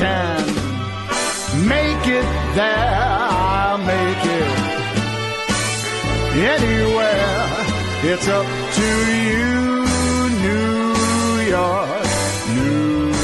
can make it there, I'll make it anywhere. It's up to you, New York, New York.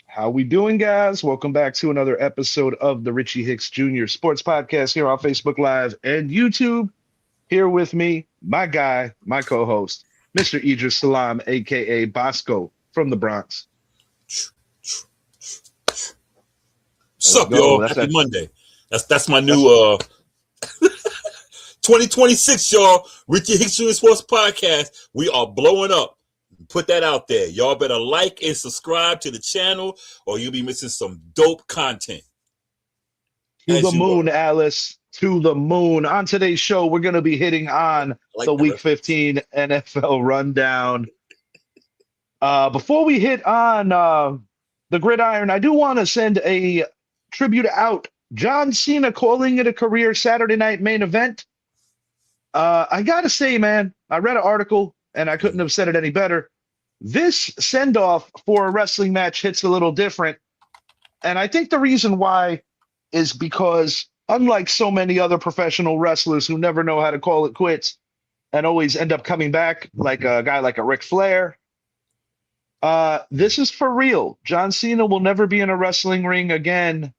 How we doing, guys? Welcome back to another episode of the Richie Hicks Jr. Sports Podcast here on Facebook Live and YouTube. Here with me, my guy, my co-host, Mr. Idris Salam, a.k.a. Bosco from the Bronx. What's up, y'all? Happy Monday. That's my new 2026, y'all. Richie Hicks Jr. Sports Podcast. We are blowing up. Put that out there. Y'all better like and subscribe to the channel or you'll be missing some dope content. To the moon, Alice. To the moon. On today's show, we're going to be hitting on the Week 15 NFL rundown. Before we hit on the gridiron, I do want to send a tribute out. John Cena calling it a career Saturday night main event. I got to say, man, I read an article and I couldn't have said it any better. This send-off for a wrestling match hits a little different. And I think the reason why is because unlike so many other professional wrestlers who never know how to call it quits and always end up coming back, like a guy like a Ric Flair, this is for real. John Cena will never be in a wrestling ring again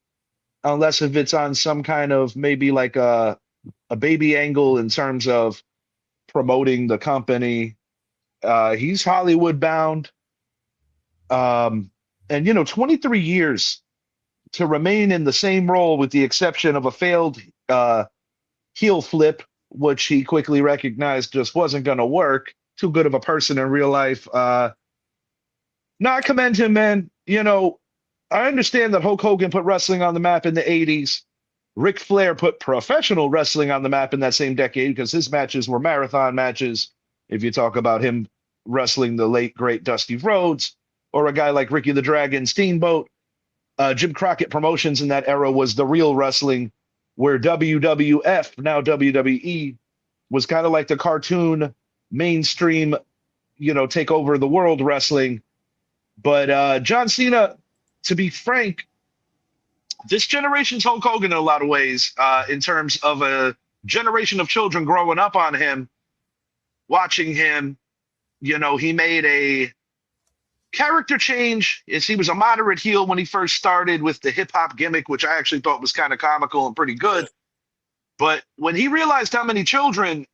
unless if it's on some kind of maybe like a baby angle in terms of promoting the company. He's Hollywood bound. And, 23 years to remain in the same role with the exception of a failed heel flip, which he quickly recognized just wasn't going to work. Too good of a person in real life. I commend him, man. I understand that Hulk Hogan put wrestling on the map in the 80s. Ric Flair put professional wrestling on the map in that same decade because his matches were marathon matches. If you talk about him wrestling the late, great Dusty Rhodes or a guy like Ricky the Dragon Steamboat, Jim Crockett Promotions in that era was the real wrestling where WWF, now WWE, was kind of like the cartoon mainstream, take over the world wrestling. But John Cena, to be frank, this generation's Hulk Hogan in a lot of ways, in terms of a generation of children growing up on him, watching him. He made a character change. He was a moderate heel when he first started with the hip hop gimmick, which I actually thought was kind of comical and pretty good. But when he realized how many children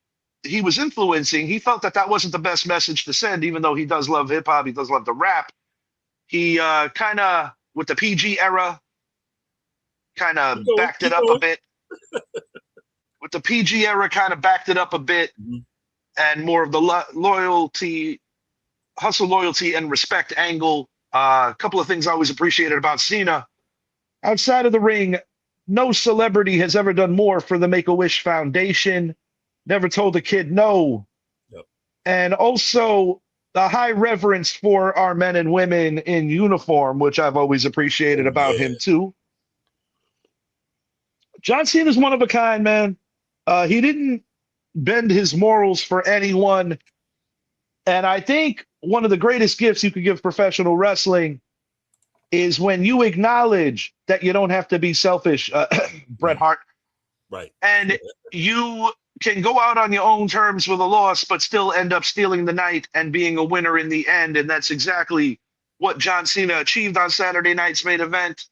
he was influencing, he felt that wasn't the best message to send, even though he does love hip hop, he does love the rap. He kind of, with the PG era, kind of backed it up a bit. With the PG era, kind of backed it up a bit, and more of the loyalty, hustle, loyalty, and respect angle. A couple of things I always appreciated about Cena. Outside of the ring, no celebrity has ever done more for the Make-A-Wish Foundation. Never told a kid no. Yep. And also the high reverence for our men and women in uniform, which I've always appreciated about him too. John Cena's one of a kind, man. He didn't bend his morals for anyone. And I think one of the greatest gifts you could give professional wrestling is when you acknowledge that you don't have to be selfish, Bret Hart. Right. And you can go out on your own terms with a loss, but still end up stealing the night and being a winner in the end. And that's exactly what John Cena achieved on Saturday night's main event.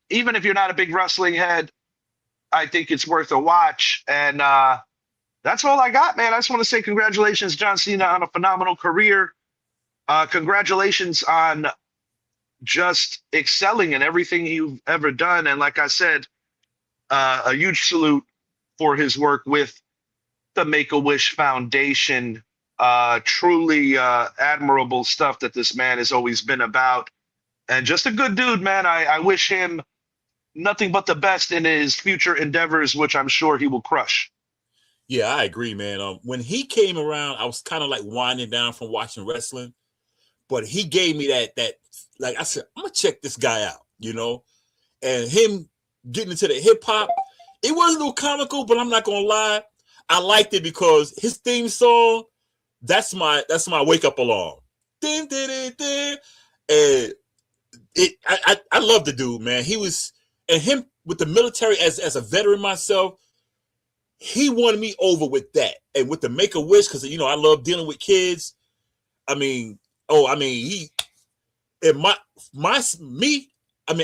Even if you're not a big wrestling head, I think it's worth a watch. And that's all I got, man. I just want to say congratulations, John Cena, on a phenomenal career. Congratulations on just excelling in everything you've ever done. And like I said, a huge salute for his work with the Make-A-Wish Foundation. Truly admirable stuff that this man has always been about. And just a good dude, man. I wish him nothing but the best in his future endeavors, which I'm sure he will crush. Yeah, I agree, man. When he came around, I was kind of like winding down from watching wrestling, but he gave me that like I said, I'm gonna check this guy out, and him getting into the hip hop. It wasn't no comical, but I'm not gonna lie, I liked it because his theme song, that's my wake up alarm. Din, din, din, din. And I love the dude, man. He was, and him with the military as a veteran myself, he won me over with that. And with the Make-A-Wish, because I love dealing with kids. He and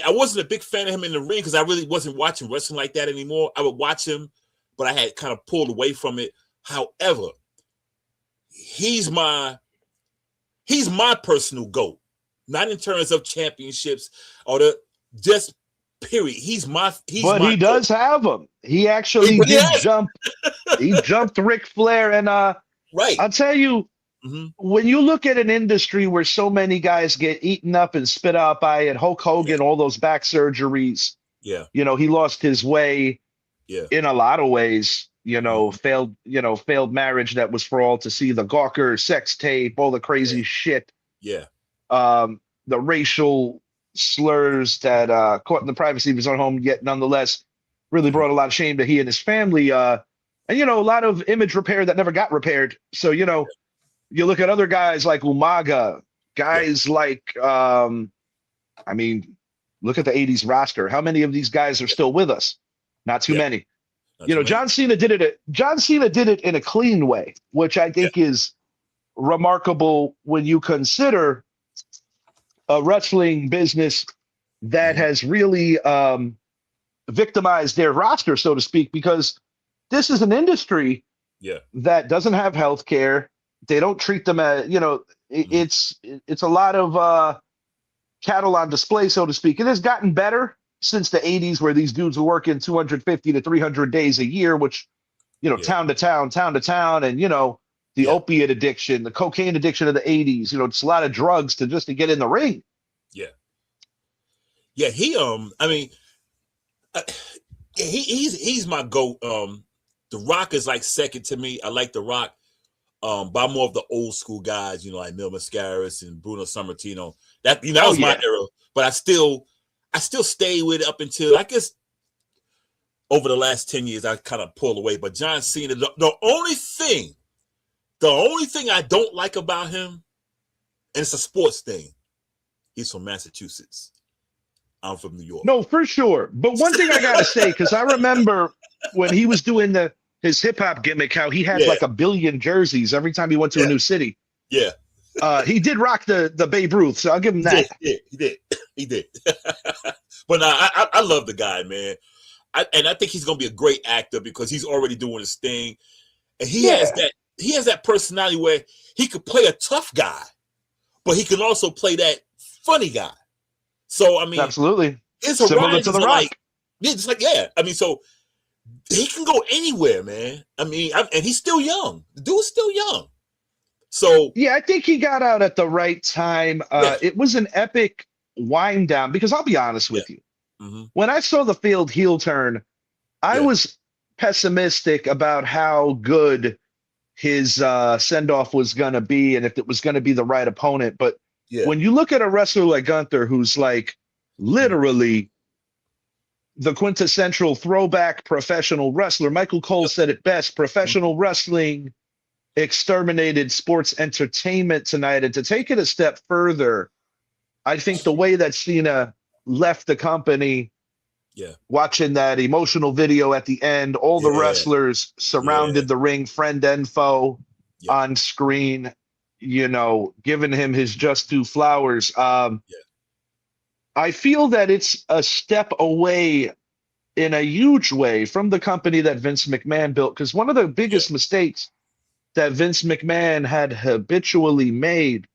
I wasn't a big fan of him in the ring because I really wasn't watching wrestling like that anymore. I would watch him, but I had kind of pulled away from it. However, he's my personal GOAT. Not in terms of championships or just period. He does have them. He actually did jump. He jumped Ric Flair, and right. I'll tell you, when you look at an industry where so many guys get eaten up and spit out by it, Hulk Hogan, all those back surgeries. Yeah. He lost his way. Yeah. In a lot of ways. Failed marriage that was for all to see, the Gawker sex tape, all the crazy shit. Yeah. The racial slurs that caught in the privacy of his own home, yet nonetheless really brought a lot of shame to he and his family. And a lot of image repair that never got repaired. So, you look at other guys like Umaga, guys like, look at the 80s roster. How many of these guys are still with us? Not too many. John Cena did it in a clean way, which I think is remarkable when you consider a wrestling business that has really victimized their roster, so to speak, because this is an industry that doesn't have health care. They don't treat them as, it's a lot of cattle on display, so to speak. It has gotten better since the 80s, where these dudes were working 250 to 300 days a year, which, town to town, and, the opiate addiction, the cocaine addiction of the 80s, it's a lot of drugs to get in the ring. Yeah. Yeah. He's my GOAT. The Rock is like second to me. I like The Rock. By more of the old school guys, like Mil Mascaras and Bruno Sammartino. That was my era. But I still stay with it up until, I guess, over the last 10 years, I kind of pulled away. But John Cena, the only thing I don't like about him, and it's a sports thing, he's from Massachusetts. I'm from New York. No, for sure. But one thing I got to say, because I remember when he was doing his hip hop gimmick, how he had like 1 billion jerseys every time he went to a new city. Yeah. He did rock the Babe Ruth, so I'll give him that. He did. But I love the guy, man. And I think he's gonna be a great actor because he's already doing his thing, and he has that personality where he could play a tough guy, but he can also play that funny guy. So absolutely, it's similar to The Rock. So he can go anywhere, man. And he's still young. The dude's still young. So yeah, I think he got out at the right time. It was an epic wind down, because I'll be honest with you. When I saw the field heel turn, I was pessimistic about how good his send-off was going to be and if it was going to be the right opponent. But when you look at a wrestler like Gunther, who's like literally the quintessential throwback professional wrestler, Michael Cole said it best: professional wrestling exterminated sports entertainment tonight. And to take it a step further, I think the way that Cena left the company Yeah. Watching that emotional video at the end, all the wrestlers surrounded the ring, friend and foe, on screen, giving him his just due flowers. I feel that it's a step away in a huge way from the company that Vince McMahon built, because one of the biggest mistakes that Vince McMahon had habitually made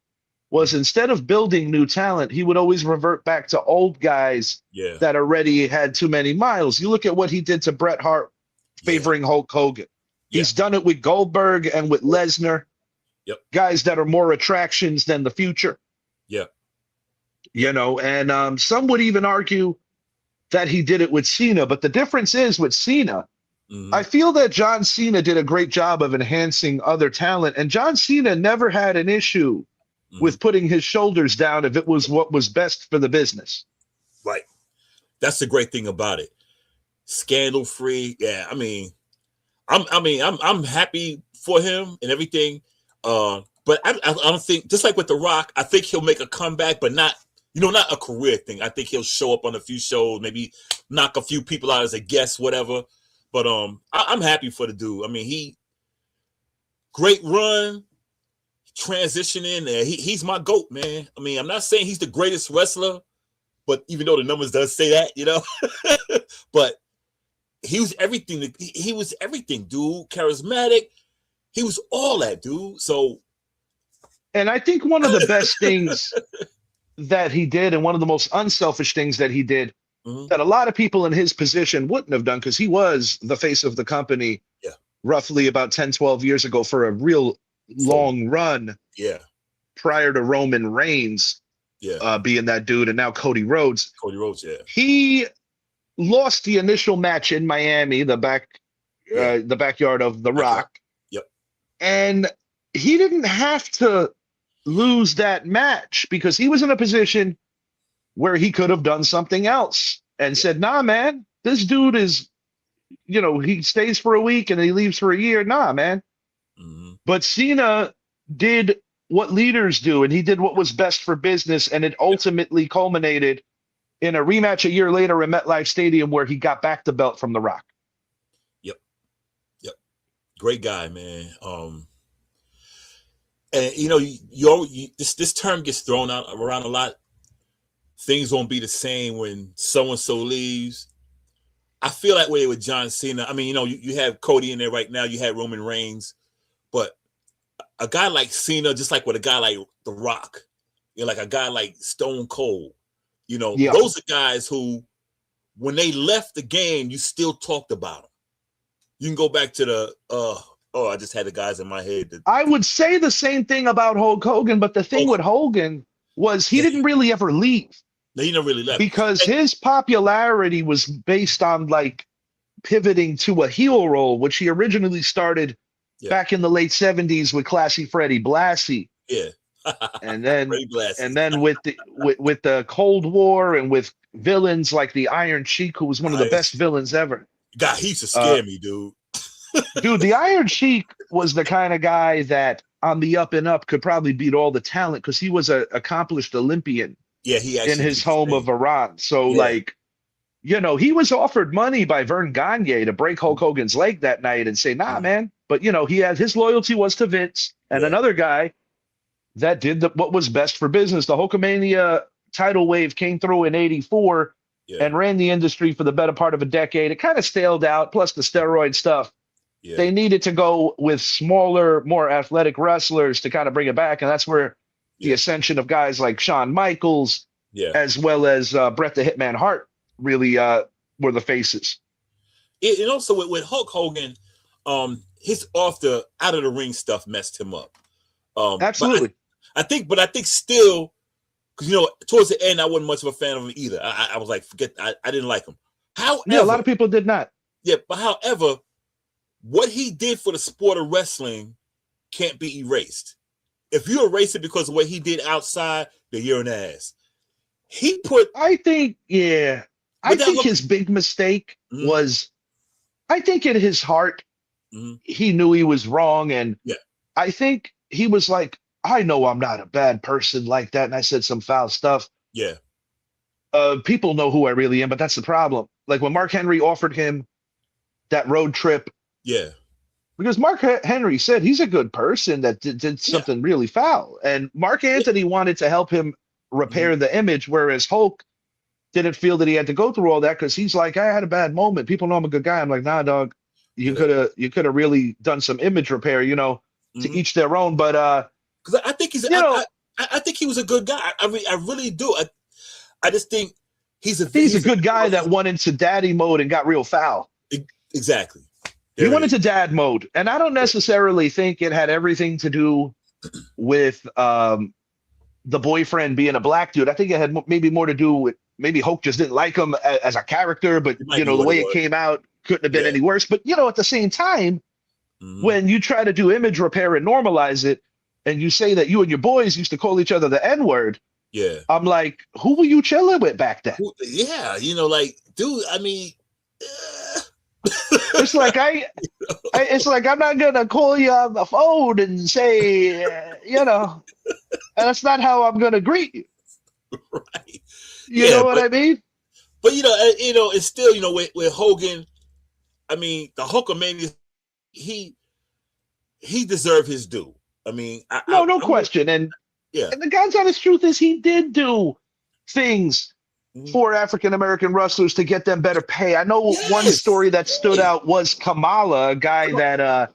was instead of building new talent, he would always revert back to old guys that already had too many miles. You look at what he did to Bret Hart, favoring Hulk Hogan. He's done it with Goldberg and with Lesnar, guys that are more attractions than the future. And some would even argue that he did it with Cena. But the difference is with Cena, I feel that John Cena did a great job of enhancing other talent. And John Cena never had an issue with putting his shoulders down if it was what was best for the business. Right. That's the great thing about it. Scandal free. Yeah. I'm happy for him and everything. But I don't think, just like with The Rock, I think he'll make a comeback, but not a career thing. I think he'll show up on a few shows, maybe knock a few people out as a guest, whatever. But I'm happy for the dude. Great run, transitioning. He's my GOAT, man. I'm not saying he's the greatest wrestler, but even though the numbers does say that, but he was everything. He was everything, dude. Charismatic. He was all that, dude. So, and I think one of the best things that he did, and one of the most unselfish things that he did, that a lot of people in his position wouldn't have done, because he was the face of the company roughly about 10, 12 years ago for a real long run prior to Roman Reigns being that dude, and now Cody Rhodes. He lost the initial match in Miami, the backyard of The Rock. And he didn't have to lose that match, because he was in a position where he could have done something else and said, nah, man, this dude is, he stays for a week and he leaves for a year. Nah, man. But Cena did what leaders do, and he did what was best for business. And it ultimately culminated in a rematch a year later in MetLife Stadium, where he got back the belt from The Rock. Great guy, man. And you this term gets thrown out around a lot. Things won't be the same when so-and-so leaves. I feel that way with John Cena. You have Cody in there right now. You had Roman Reigns. But a guy like Cena, just like with a guy like The Rock, like a guy like Stone Cold, those are guys who, when they left the game, you still talked about them. You can go back to the I just had the guys in my head. I would say the same thing about Hulk Hogan, but the thing with Hogan was he didn't really ever leave. No, he never really left. Because his popularity was based on pivoting to a heel role, which he originally started back in the late 70s with Classy Freddie Blassie. And then with the Cold War and with villains like the Iron Sheik, who was one of the best villains ever. God, he used to scare me, dude. Dude, the Iron Sheik was the kind of guy that on the up and up could probably beat all the talent, because he was an accomplished Olympian in his home of Iran. So he was offered money by Vern Gagne to break Hulk Hogan's leg that night and say, nah, man. But, he had his loyalty was to Vince and another guy that did what was best for business. The Hulkamania tidal wave came through in 84 and ran the industry for the better part of a decade. It kind of staled out, plus the steroid stuff. They needed to go with smaller, more athletic wrestlers to kind of bring it back. And that's where the ascension of guys like Shawn Michaels, as well as Bret the Hitman Hart, really were the faces. And also with Hulk Hogan, his out of the ring stuff messed him up. Absolutely. I think still, because towards the end I wasn't much of a fan of him either. I was like, forget. I didn't like him. However, a lot of people did not. But however, what he did for the sport of wrestling can't be erased. If you erase it because of what he did outside, then you're an ass. I think his big mistake was, I think in his heart, he knew he was wrong. And I think he was like, I know I'm not a bad person like that. And I said some foul stuff. People know who I really am, but that's the problem. like when Mark Henry offered him that road trip, Yeah. because Mark Henry said he's a good person that did something really foul. And Mark Anthony wanted to help him repair the image, whereas Hulk didn't feel that he had to go through all that because he's like, I had a bad moment. People know I'm a good guy. I'm like, nah, dog, you could have really done some image repair, to each their own. But because I think I think he was a good guy. I really do. I just think he's a good guy that went into daddy mode and got real foul. Exactly. He went into dad mode, and I don't necessarily think it had everything to do with the boyfriend being a black dude. I think it had maybe more to do with maybe Hulk just didn't like him as a character, but the way it came out couldn't have been any worse. But at the same time, when you try to do image repair and normalize it, and you say that you and your boys used to call each other the N-word, I'm like, who were you chilling with back then? Yeah, like, dude, I mean. It's like it's like I'm not gonna call you on the phone and say, that's not how I'm gonna greet you. Right. You know what I mean? But it's still with Hogan. I mean, the Hulkamania, he deserved his due. I mean, no question. And the God's honest truth is he did do things for African American wrestlers to get them better pay. I know one story that stood out was Kamala, a guy that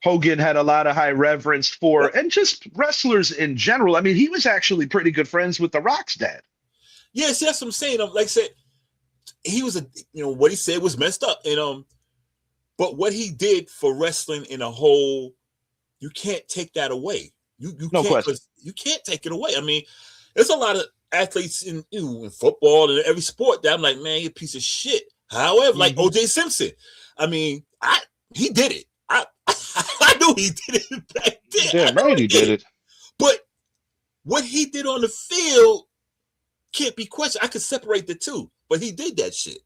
Hogan had a lot of high reverence for, and just wrestlers in general. I mean, he was actually pretty good friends with The Rock's dad. Yes, that's what I'm saying. Like I said, he was what he said was messed up, and but what he did for wrestling in a whole, you can't take that away. You no can't, question. You can't take it away. I mean, there's a lot of athletes in football and every sport that I'm like, man, you're a piece of shit. However, like O.J. Simpson, I mean, he did it. I knew he did it back then. Yeah, right, he did it. But what he did on the field can't be questioned. I could separate the two, but he did that shit.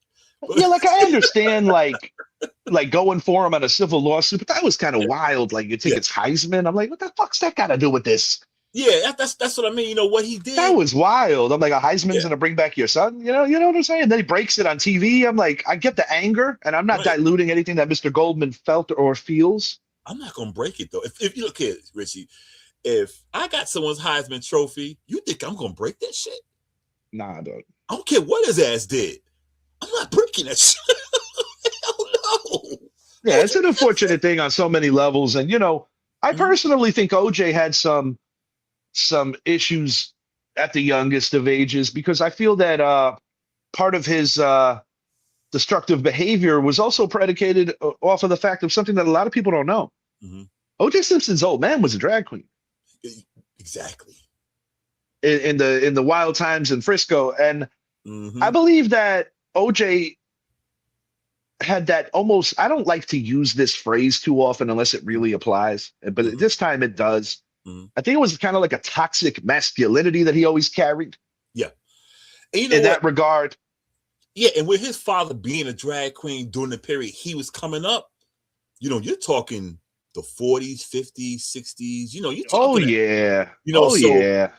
Yeah, like I understand, like going for him on a civil lawsuit, but that was kind of wild. Like you think it's Heisman. I'm like, what the fuck's that got to do with this? Yeah, that's what I mean. What he did. That was wild. I'm like, a Heisman's gonna bring back your son. You know what I'm saying? Then he breaks it on TV. I'm like, I get the anger, and I'm not diluting anything that Mr. Goldman felt or feels. I'm not gonna break it though. If you look at Richie, if I got someone's Heisman trophy, you think I'm gonna break that shit? Nah, dog. I don't care what his ass did. I'm not breaking that shit. Hell no. Yeah, it's an unfortunate thing on so many levels, and I personally think OJ had some issues at the youngest of ages because I feel that part of his destructive behavior was also predicated off of the fact of something that a lot of people don't know. O.J. Simpson's old man was a drag queen. Exactly. In the wild times in Frisco, and I believe that O.J. had that almost. I don't like to use this phrase too often unless it really applies, but this time it does. I think it was kind of like a toxic masculinity that he always carried. Yeah. And in that regard. Yeah, and with his father being a drag queen during the period he was coming up, you're talking the 40s, 50s, 60s, you're talking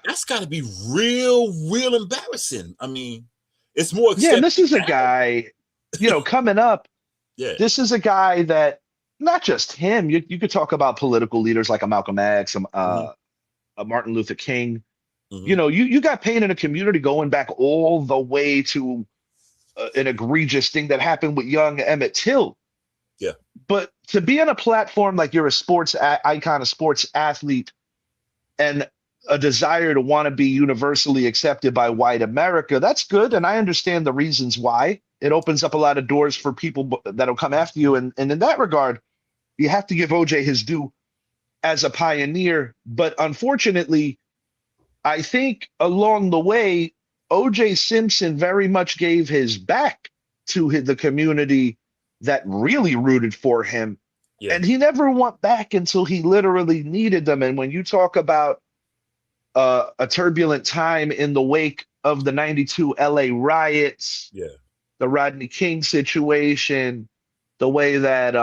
that's got to be real embarrassing. I mean, it's more and this is a guy, coming up. Yeah. This is a guy that not just him. You could talk about political leaders like a Malcolm X, a Martin Luther King. You got pain in a community going back all the way to an egregious thing that happened with young Emmett Till. Yeah. But to be on a platform like you're a sports icon, a sports athlete, and a desire to want to be universally accepted by white America, that's good. And I understand the reasons why. It opens up a lot of doors for people that'll come after you. And in that regard, you have to give OJ his due as a pioneer. But unfortunately, I think along the way, OJ Simpson very much gave his back to the community that really rooted for him. Yeah. And he never went back until he literally needed them. And when you talk about a turbulent time in the wake of the 92 LA riots, the Rodney King situation, the way that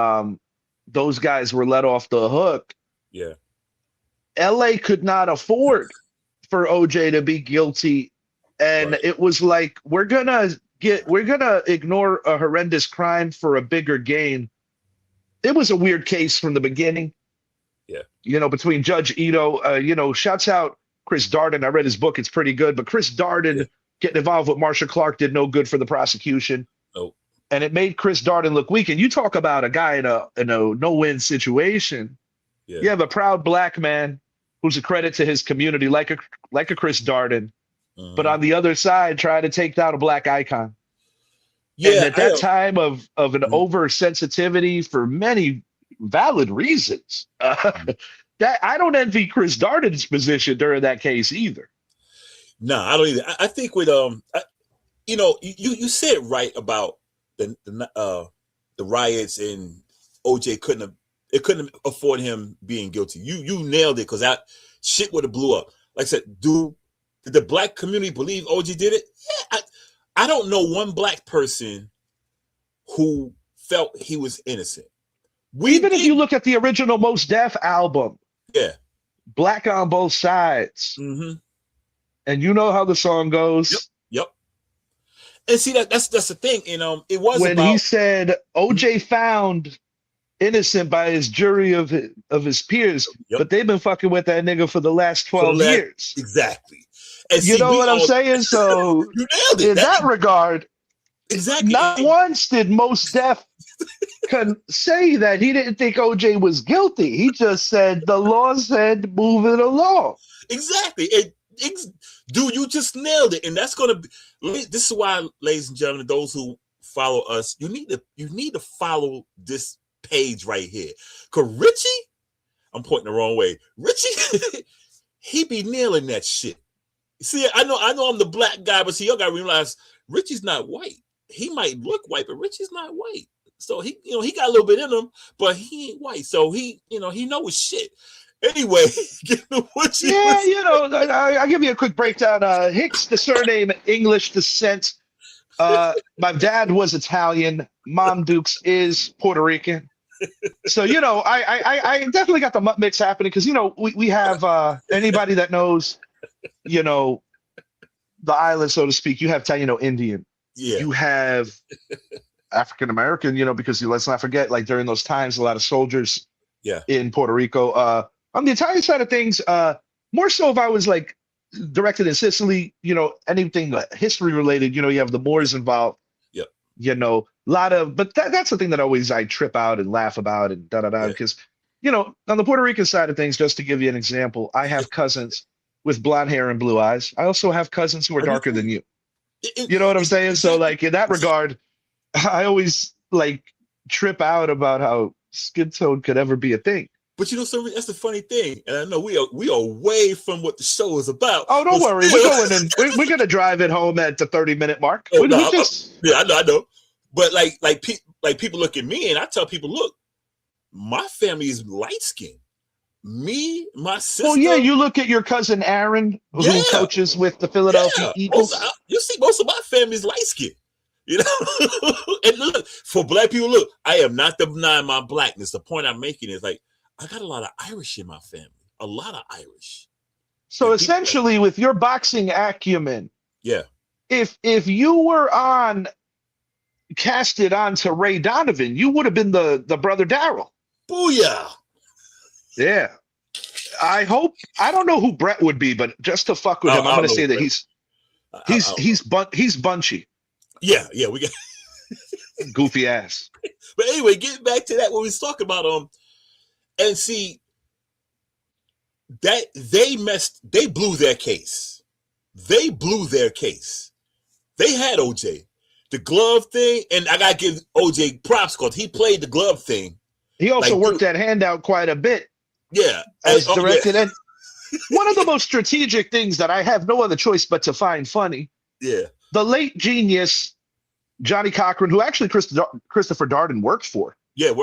those guys were let off the hook. Yeah. LA could not afford for OJ to be guilty. And it was like, we're going to ignore a horrendous crime for a bigger gain. It was a weird case from the beginning. Yeah. Between Judge Ito, shouts out Chris Darden. I read his book. It's pretty good. But Chris Darden getting involved with Marsha Clark did no good for the prosecution. Nope. And it made Chris Darden look weak. And you talk about a guy in a no-win situation. Yeah. You have a proud black man who's a credit to his community, like a Chris Darden. But on the other side, trying to take down a black icon. Yeah. And at that time of an oversensitivity for many valid reasons, that I don't envy Chris Darden's position during that case either. No, I don't either. I think with you said right about the riots, and OJ couldn't afford him being guilty. You nailed it, because that shit would have blew up. Like I said, did the black community believe OJ did it? Yeah, I don't know one black person who felt he was innocent. Even if you look at the original Mos Def album, Black on Both Sides, and you know how the song goes. Yep. And see, that's the thing. It was when he said OJ found innocent by his jury of his peers, but they've been fucking with that nigga for the last 12 years. Exactly. And you know what I'm saying? So you nailed it. In that regard, exactly. Not once did Mos Def say that he didn't think OJ was guilty. He just said the law said move it along. Exactly. Dude, you just nailed it. And that's going to be, this is why, ladies and gentlemen, those who follow us, you need to follow this page right here. Because Richie, I'm pointing the wrong way. Richie, he be nailing that shit. See, I know I'm the black guy, but see, y'all got to realize Richie's not white. He might look white, but Richie's not white. So he got a little bit in him, but he ain't white. So he know his shit. Anyway, I'll give you a quick breakdown. Hicks, the surname, English descent. My dad was Italian. Mom Dukes is Puerto Rican. So, I definitely got the mutt mix happening because, we have anybody that knows, the island, so to speak. You have Taino Indian. Yeah. You have African American, because let's not forget, like during those times, a lot of soldiers in Puerto Rico. On the Italian side of things, more so if I was like directed in Sicily, anything history related, you have the Moors involved. Yeah. A lot of, but that's the thing that always I trip out and laugh about and because, on the Puerto Rican side of things, just to give you an example, I have cousins with blonde hair and blue eyes. I also have cousins who are darker than you. You know what I'm saying? So like in that regard, I always like trip out about how skin tone could ever be a thing. But so that's the funny thing, and I know we are way from what the show is about. Oh, don't worry, we're going in. We're gonna drive it home at the 30-minute mark. I know. But like people look at me, and I tell people, look, my family is light skinned. Me, my sister. Well, yeah, you look at your cousin Aaron, who coaches with the Philadelphia Eagles. You see, most of my family is light skinned. And look, for black people, look, I am not denying my blackness. The point I'm making is like, I got a lot of Irish in my family. A lot of Irish. So essentially, with your boxing acumen, if you were casted onto Ray Donovan, you would have been the brother Daryl. Booyah! Yeah. I don't know who Brett would be, but just to fuck with him, I'm going to say that he's bunchy. Yeah, we got goofy ass. But anyway, getting back to that, what we was talking about, and see that they blew their case. They blew their case. They had OJ. The glove thing, and I gotta give OJ props because he played the glove thing. He also worked that handout quite a bit. Yeah. As directed. And one of the most strategic things that I have no other choice but to find funny. Yeah. The late genius Johnny Cochran, who actually Christopher Darden worked for. Yeah,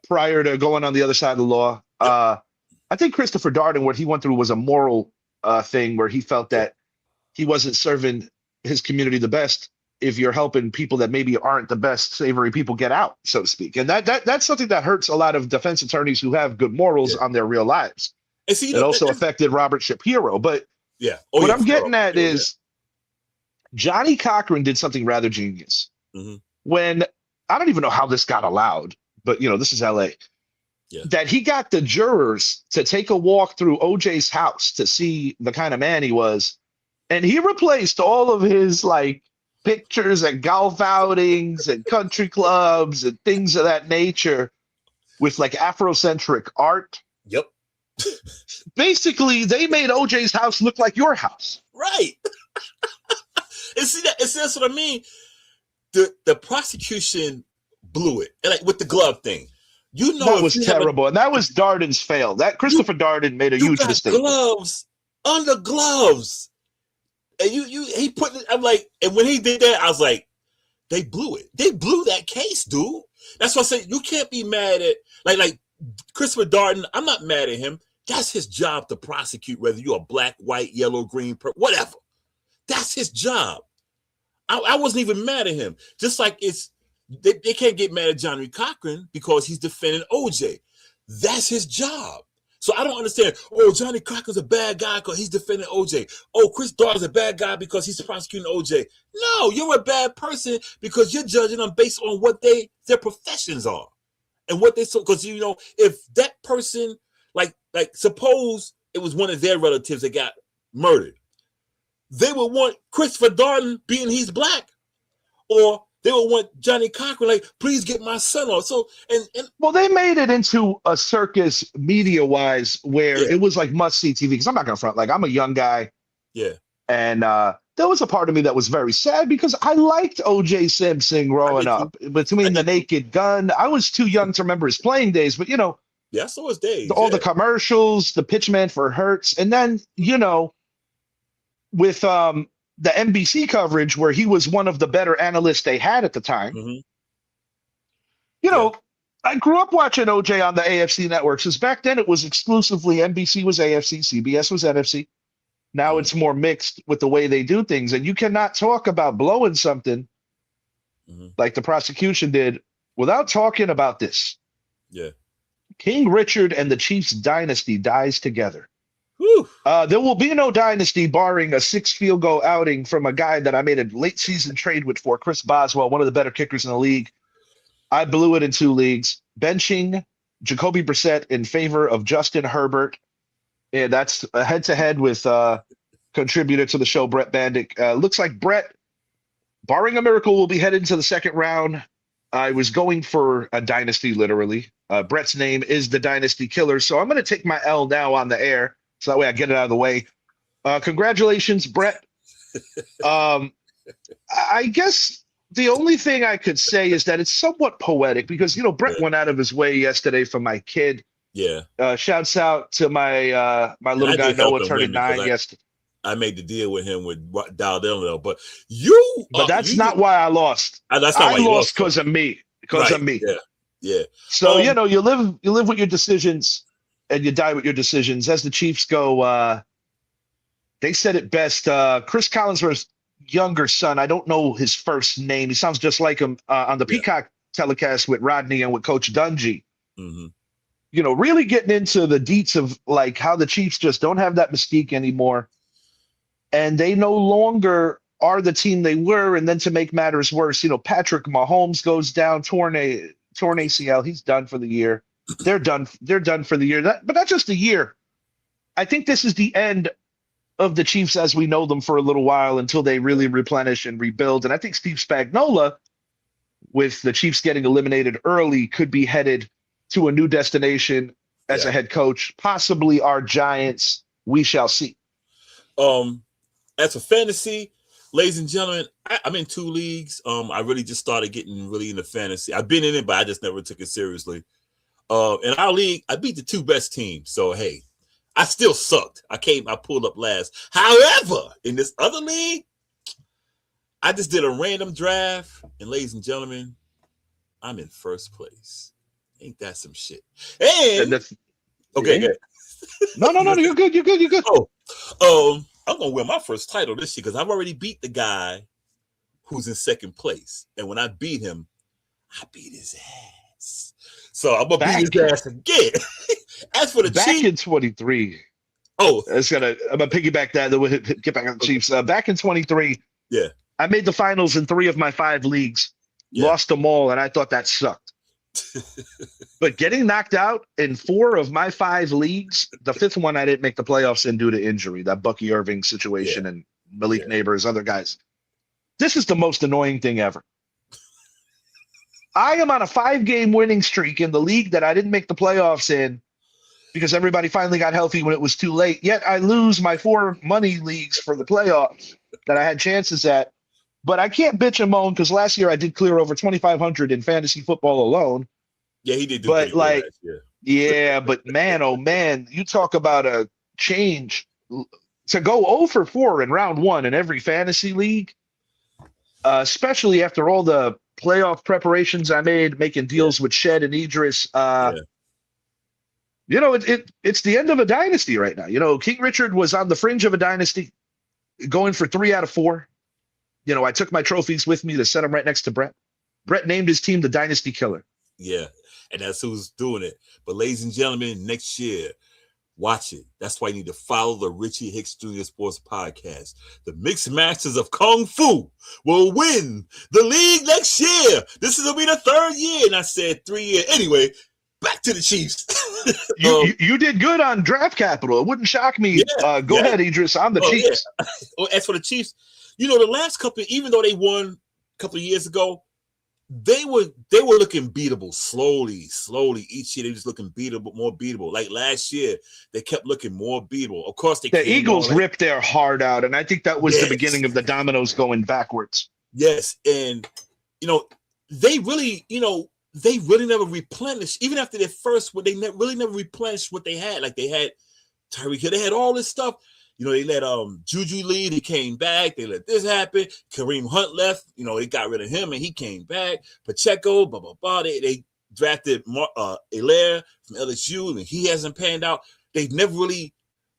prior to going on the other side of the law. Yep. I think Christopher Darden, what he went through was a moral thing where he felt that he wasn't serving his community the best if you're helping people that maybe aren't the best savory people get out, so to speak. And that's something that hurts a lot of defense attorneys who have good morals on their real lives. And see, it also affected Robert Shapiro. But what I'm getting at is Johnny Cochran did something rather genius. Mm-hmm. When I don't even know how this got allowed, but this is LA. Yeah. That he got the jurors to take a walk through OJ's house to see the kind of man he was. And he replaced all of his like pictures at golf outings and country clubs and things of that nature with like Afrocentric art. Yep. Basically, they made OJ's house look like your house. Right. And see that's what I mean. The prosecution blew it. And like with the glove thing. That was terrible. And that was Darden's fail. That Christopher Darden made a huge mistake. Gloves under gloves. And he put it, I'm like, and when he did that, I was like, they blew it. They blew that case, dude. That's why I say you can't be mad at like Christopher Darden. I'm not mad at him. That's his job to prosecute, whether you're a black, white, yellow, green, whatever. That's his job. I wasn't even mad at him. Just like they can't get mad at Johnny Cochran because he's defending OJ. That's his job. So I don't understand. Oh, Johnny Cochran's a bad guy because he's defending OJ. Oh, Chris Darden's a bad guy because he's prosecuting OJ. No, you're a bad person because you're judging them based on what their professions are and what they so. Because if that person like suppose it was one of their relatives that got murdered, they would want Christopher Darden being he's black, or they would want Johnny Cochran like, please get my son off. So and well, they made it into a circus media wise where it was like must see TV. Because I'm not gonna front, like I'm a young guy, and there was a part of me that was very sad because I liked O.J. Simpson growing up. Between the Naked Gun, I was too young to remember his playing days, but yeah, so his days. All the commercials, the pitchman for Hertz, and then with the NBC coverage where he was one of the better analysts they had at the time. Mm-hmm. I grew up watching OJ on the AFC networks because back then it was exclusively NBC was AFC, CBS was NFC. Now it's more mixed with the way they do things. And you cannot talk about blowing something like the prosecution did without talking about this. Yeah. King Richard and the Chiefs dynasty dies together. There will be no dynasty barring a 6 field goal outing from a guy that I made a late season trade with for Chris Boswell, one of the better kickers in the league. I blew it in 2 leagues, benching Jacoby Brissett in favor of Justin Herbert. And that's a head-to-head with contributor to the show, Brett Bandick. Looks like Brett, barring a miracle, will be headed into the second round. I was going for a dynasty, literally. Brett's name is the Dynasty Killer. So I'm going to take my L now on the air. So that way I get it out of the way. Congratulations, Brett. I guess the only thing I could say is that it's somewhat poetic because, Brett went out of his way yesterday for my kid. Yeah. Shouts out to my little guy Noah turning 9 yesterday. I made the deal with him with Dialed In, but that's not why I lost. That's not why you lost because of me. Because of me. Yeah. So you live with your decisions and you die with your decisions. As the Chiefs go, they said it best. Chris Collinsworth's younger son, I don't know his first name. He sounds just like him on the Peacock telecast with Rodney and with Coach Dungy. Mm-hmm. Really getting into the deets of like how the Chiefs just don't have that mystique anymore. And they no longer are the team they were. And then to make matters worse, Patrick Mahomes goes down, torn ACL. He's done for the year. They're done for the year. But not just a year. I think this is the end of the Chiefs as we know them for a little while until they really replenish and rebuild. And I think Steve Spagnuolo, with the Chiefs getting eliminated early, could be headed to a new destination as a head coach, possibly our Giants. We shall see. As for fantasy, ladies and gentlemen, I'm in 2 leagues. I really just started getting really into fantasy. I've been in it, but I just never took it seriously. In our league, I beat the 2 best teams. So, hey, I still sucked. I pulled up last. However, in this other league, I just did a random draft. And ladies and gentlemen, I'm in first place. Ain't that some shit? And okay, good. No, you're good. You're good. I'm gonna win my first title this year because I've already beat the guy who's in second place, and when I beat him, I beat his ass. So I'm gonna beat his ass again. As for the back Chiefs, in 23. I'm gonna piggyback that. Then we'll get back on the Chiefs. Back in 23. Yeah. I made the finals in 3 of my 5 leagues, lost them all, and I thought that sucked. But getting knocked out in 4 of my 5 leagues, the 5th one I didn't make the playoffs in due to injury, that Bucky Irving situation and Malik Neighbors, other guys. This is the most annoying thing ever. I am on a 5-game winning streak in the league that I didn't make the playoffs in because everybody finally got healthy when it was too late. Yet I lose my 4 money leagues for the playoffs that I had chances at. But I can't bitch and moan because last year I did clear over 2,500 in fantasy football alone. Yeah, he did do but like, last year. Yeah, but man, oh man, you talk about a change to go 0 for 4 in round 1 in every fantasy league, especially after all the playoff preparations I made, making deals with Shed and Idris. You know, it's the end of a dynasty right now. You know, King Richard was on the fringe of a dynasty, going for 3 out of 4. You know, I took my trophies with me to set them right next to Brett. Brett named his team the Dynasty Killer. Yeah, and that's who's doing it. But ladies and gentlemen, next year, watch it. That's why you need to follow the Richie Hicks Jr. Sports Podcast. The Mixed Masters of Kung Fu will win the league next year. This is going to be the 3rd year, and I said 3 years. Anyway, back to the Chiefs. You did good on draft capital. It wouldn't shock me. Go ahead, Idris. I'm the Chiefs. Yeah. Well, as for the Chiefs, you know, the last couple, even though they won a couple of years ago, they were looking beatable slowly. Each year they just looking beatable, more beatable. Like last year, they kept looking more beatable. Of course, the Eagles ripped their heart out, and I think that was the beginning of the dominoes going backwards. Yes, and you know, they really never replenished. Even after their first, they really never replenished what they had. Like they had Tyreek Hill, they had all this stuff. You know, they let Juju leave. He came back. They let this happen. Kareem Hunt left. You know, they got rid of him, and he came back. Pacheco, blah, blah, blah. They drafted Hilaire from LSU, and he hasn't panned out. They've never really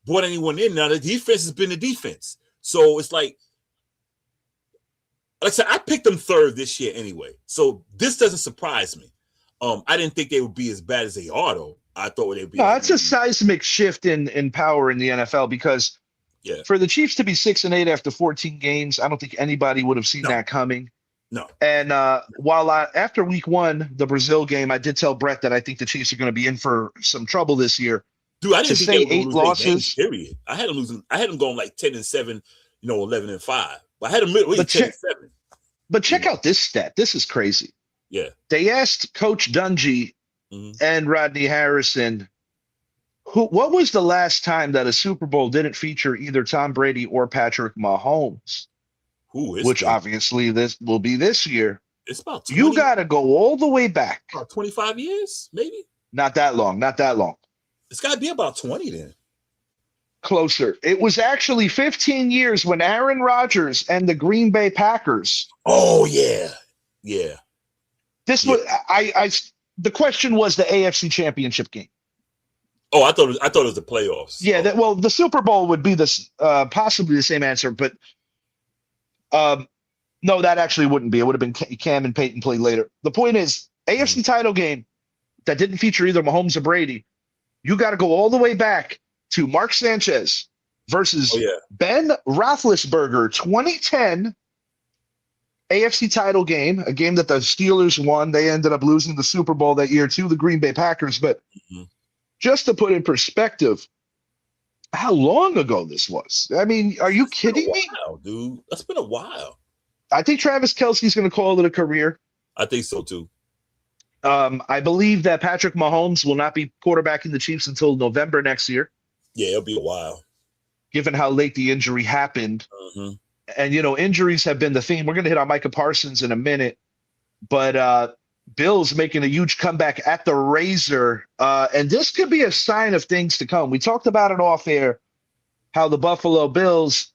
brought anyone in. Now, the defense has been the defense. So it's like I said, I picked them 3rd this year anyway. So this doesn't surprise me. I didn't think they would be as bad as they are, though. I thought they'd be. No, that's a seismic shift in power in the NFL because for the Chiefs to be 6-8 after 14 games, I don't think anybody would have seen that coming. No. And while after week 1, the Brazil game, I did tell Brett that I think the Chiefs are going to be in for some trouble this year. Dude, I didn't think they 8 losses. Game, period. I had them losing. I had them going like 10-7, 11-5. But I had them really 10-7. But check out this stat. This is crazy. Yeah. They asked Coach Dungy and Rodney Harrison, what was the last time that a Super Bowl didn't feature either Tom Brady or Patrick Mahomes? Which obviously this will be this year. It's about 20, you got to go all the way back. About 25 years, maybe? Not that long. It's got to be about 20 then. Closer. It was actually 15 years when Aaron Rodgers and the Green Bay Packers. Oh, yeah. Yeah. This was the question was the AFC Championship game. Oh, I thought it was the playoffs. Yeah, the Super Bowl would be this possibly the same answer, but no, that actually wouldn't be. It would have been Cam and Peyton played later. The point is, AFC title game that didn't feature either Mahomes or Brady. You got to go all the way back to Mark Sanchez versus Ben Roethlisberger, 2010 AFC title game, a game that the Steelers won. They ended up losing the Super Bowl that year to the Green Bay Packers, but. Just to put in perspective, how long ago this was. I mean, are you kidding me? Dude, that's been a while. I think Travis Kelce's going to call it a career. I think so too. I believe that Patrick Mahomes will not be quarterbacking the Chiefs until November next year. Yeah, it'll be a while. Given how late the injury happened. And, you know, injuries have been the theme. We're going to hit on Micah Parsons in a minute. But Bills making a huge comeback at the Razor. And this could be a sign of things to come. We talked about it off air, how the Buffalo Bills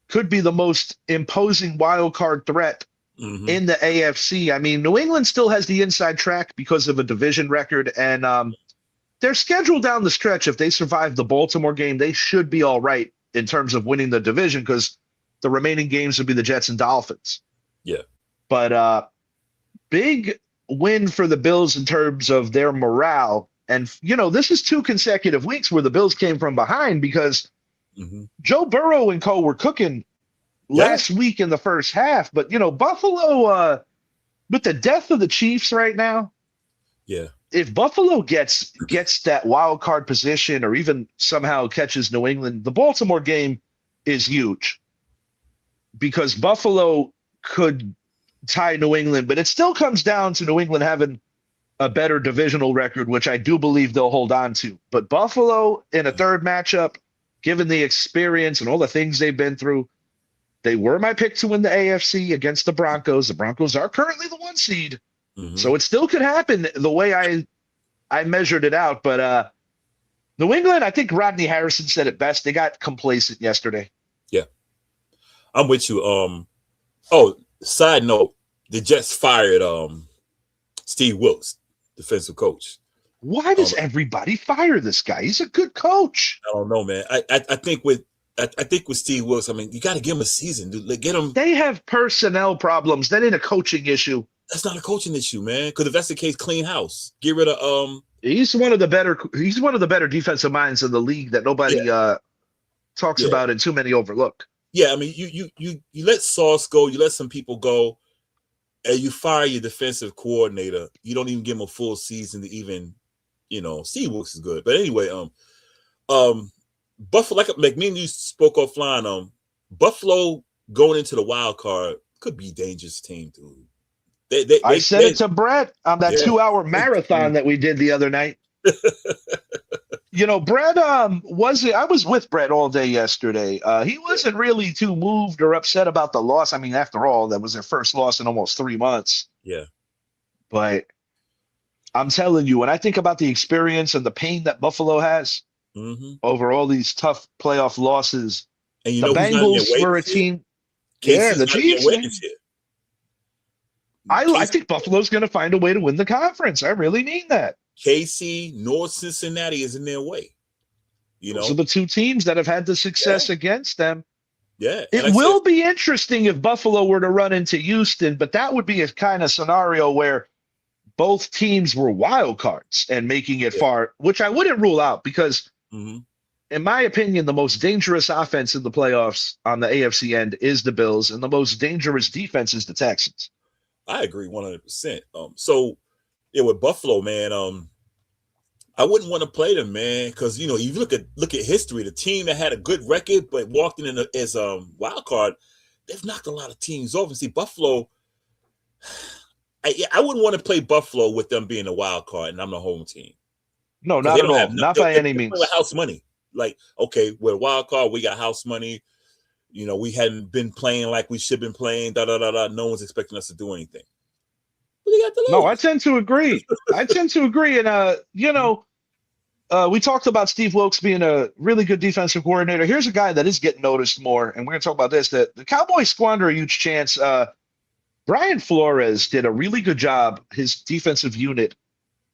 could be the most imposing wild card threat in the AFC. I mean, New England still has the inside track because of a division record. And their schedule down the stretch, if they survive the Baltimore game, they should be all right in terms of winning the division because the remaining games would be the Jets and Dolphins. Yeah. But big win for the Bills in terms of their morale. And, you know, this is 2 consecutive weeks where the Bills came from behind because Joe Burrow and co were cooking last week in the first half. But Buffalo, with the death of the Chiefs right now, Yeah. if Buffalo gets that wild card position or even somehow catches New England, the Baltimore game is huge because Buffalo could tie New England, but it still comes down to New England having a better divisional record, which I do believe they'll hold on to. But Buffalo in a third matchup, given the experience and all the things they've been through, they were my pick to win the AFC against the Broncos. The Broncos are currently the 1 seed. Mm-hmm. So it still could happen the way I measured it out. But New England, I think Rodney Harrison said it best. They got complacent yesterday. Yeah. I'm with you. Side note, the Jets fired Steve Wilks, defensive coach. Why does everybody fire this guy? He's a good coach. I don't know, man. I think with Steve Wilks, I mean, you got to give him a season, dude. Like, get him. They have personnel problems. That ain't a coaching issue. That's not a coaching issue, man. Because if that's the case, clean house. Get rid of He's one of the better defensive minds in the league that nobody talks about and too many overlook. Yeah, I mean, you let Sauce go, you let some people go, and you fire your defensive coordinator. You don't even give him a full season to even, Steve Wilks is good. But anyway, Buffalo, like me and you spoke offline, Buffalo going into the wild card could be a dangerous team, dude. I said it to Brett on that 2-hour marathon that we did the other night. Brett I was with Brett all day yesterday. He wasn't really too moved or upset about the loss. I mean, after all, that was their first loss in almost 3 months. Yeah. But I'm telling you, when I think about the experience and the pain that Buffalo has over all these tough playoff losses, and the Bengals were a team. The Chiefs. I think Buffalo's going to find a way to win the conference. I really mean that. KC, North Cincinnati is in their way. Those are the 2 teams that have had the success against them. Yeah. It will be interesting if Buffalo were to run into Houston, but that would be a kind of scenario where both teams were wild cards and making it far, which I wouldn't rule out because, in my opinion, the most dangerous offense in the playoffs on the AFC end is the Bills, and the most dangerous defense is the Texans. I agree 100%. So with Buffalo, man, I wouldn't want to play them, man, because you look at history. The team that had a good record but walked in as a wild card, they've knocked a lot of teams off. And see, Buffalo, I wouldn't want to play Buffalo with them being a wild card and I'm the home team. No, not at all. Not by any means. House money. Like, okay, we're a wild card. We got house money. We hadn't been playing like we should have been playing. No one's expecting us to do anything. No, I tend to agree. And, we talked about Steve Wilks being a really good defensive coordinator. Here's a guy that is getting noticed more, and we're going to talk about this, that the Cowboys squander a huge chance. Brian Flores did a really good job, his defensive unit,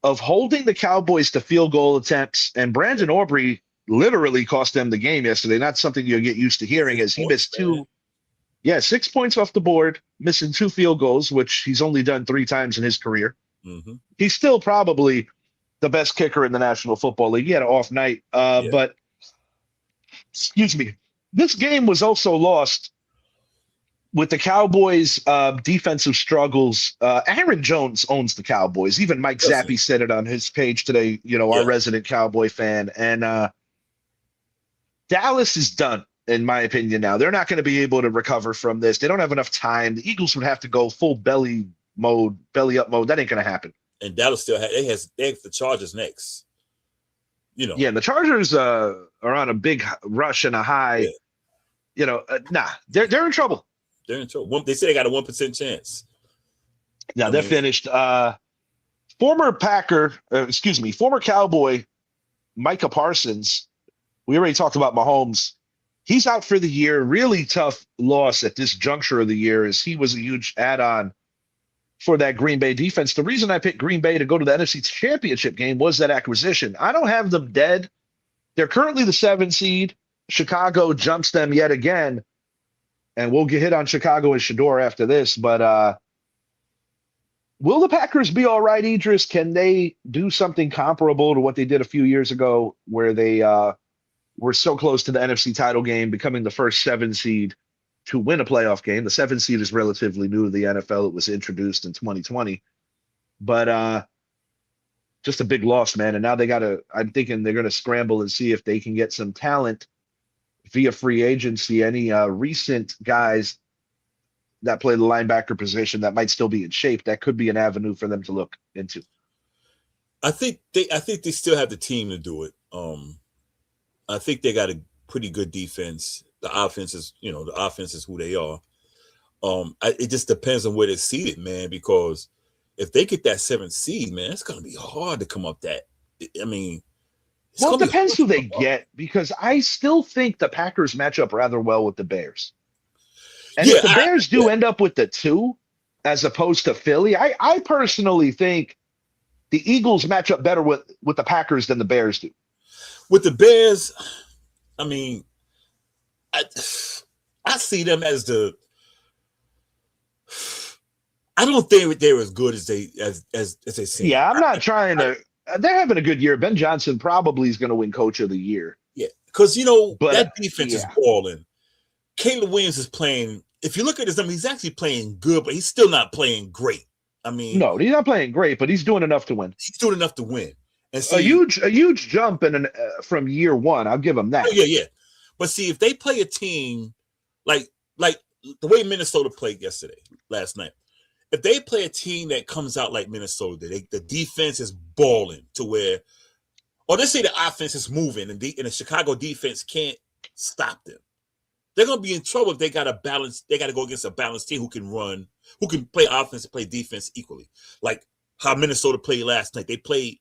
of holding the Cowboys to field goal attempts, and Brandon Aubrey literally cost them the game yesterday. Not something you'll get used to hearing, as he missed 6 points off the board, missing 2 field goals, which he's only done 3 times in his career. He's still probably the best kicker in the National Football League. He had an off night. But, excuse me, this game was also lost with the Cowboys' defensive struggles. Aaron Jones owns the Cowboys. Even Mike Zappi said it on his page today, our resident Cowboy fan. And Dallas is done, in my opinion now. They're not going to be able to recover from this. They don't have enough time. The Eagles would have to go full belly up mode. That ain't going to happen. And Dallas still has the Chargers next. Yeah, the Chargers are on a big rush and a high. They're in trouble. They're in trouble. They say they got a 1% chance. Yeah, they're finished. Former Cowboy Micah Parsons. We already talked about Mahomes. He's out for the year. Really tough loss at this juncture of the year, as he was a huge add-on for that Green Bay defense. The reason I picked Green Bay to go to the NFC Championship game was that acquisition. I don't have them dead. They're currently the 7 seed. Chicago jumps them yet again. And we'll get hit on Chicago and Shador after this. But will the Packers be all right, Idris? Can they do something comparable to what they did a few years ago, where they were so close to the NFC title game, becoming the first 7 seed to win a playoff game. The 7 seed is relatively new to the NFL. It was introduced in 2020, but just a big loss, man. And now I'm thinking they're going to scramble and see if they can get some talent via free agency. Any recent guys that play the linebacker position that might still be in shape, that could be an avenue for them to look into. I think they still have the team to do it. I think they got a pretty good defense. The offense is who they are. It just depends on where they're seated, man, because if they get that 7th seed, man, it's going to be hard to come up that. I mean, it depends who they get, because I still think the Packers match up rather well with the Bears. And if the Bears do end up with the 2 as opposed to Philly, I personally think the Eagles match up better with the Packers than the Bears do. With the Bears, I mean, I see them as I don't think they're as good as they seem. Yeah, I'm not trying to. They're having a good year. Ben Johnson probably is going to win Coach of the Year. Yeah, because that defense is balling. Caleb Williams is playing. If you look at his number, he's actually playing good, but he's still not playing great. I mean, no, he's not playing great, but he's doing enough to win. He's doing enough to win. And see, a huge jump from year one. I'll give him that. Oh, yeah. But see, if they play a team like the way Minnesota played last night, if they play a team that comes out like Minnesota, the defense is balling to where, or let's say the offense is moving and the Chicago defense can't stop them. They're going to be in trouble if they got to go against a balanced team who can play offense and play defense equally. Like how Minnesota played last night. They played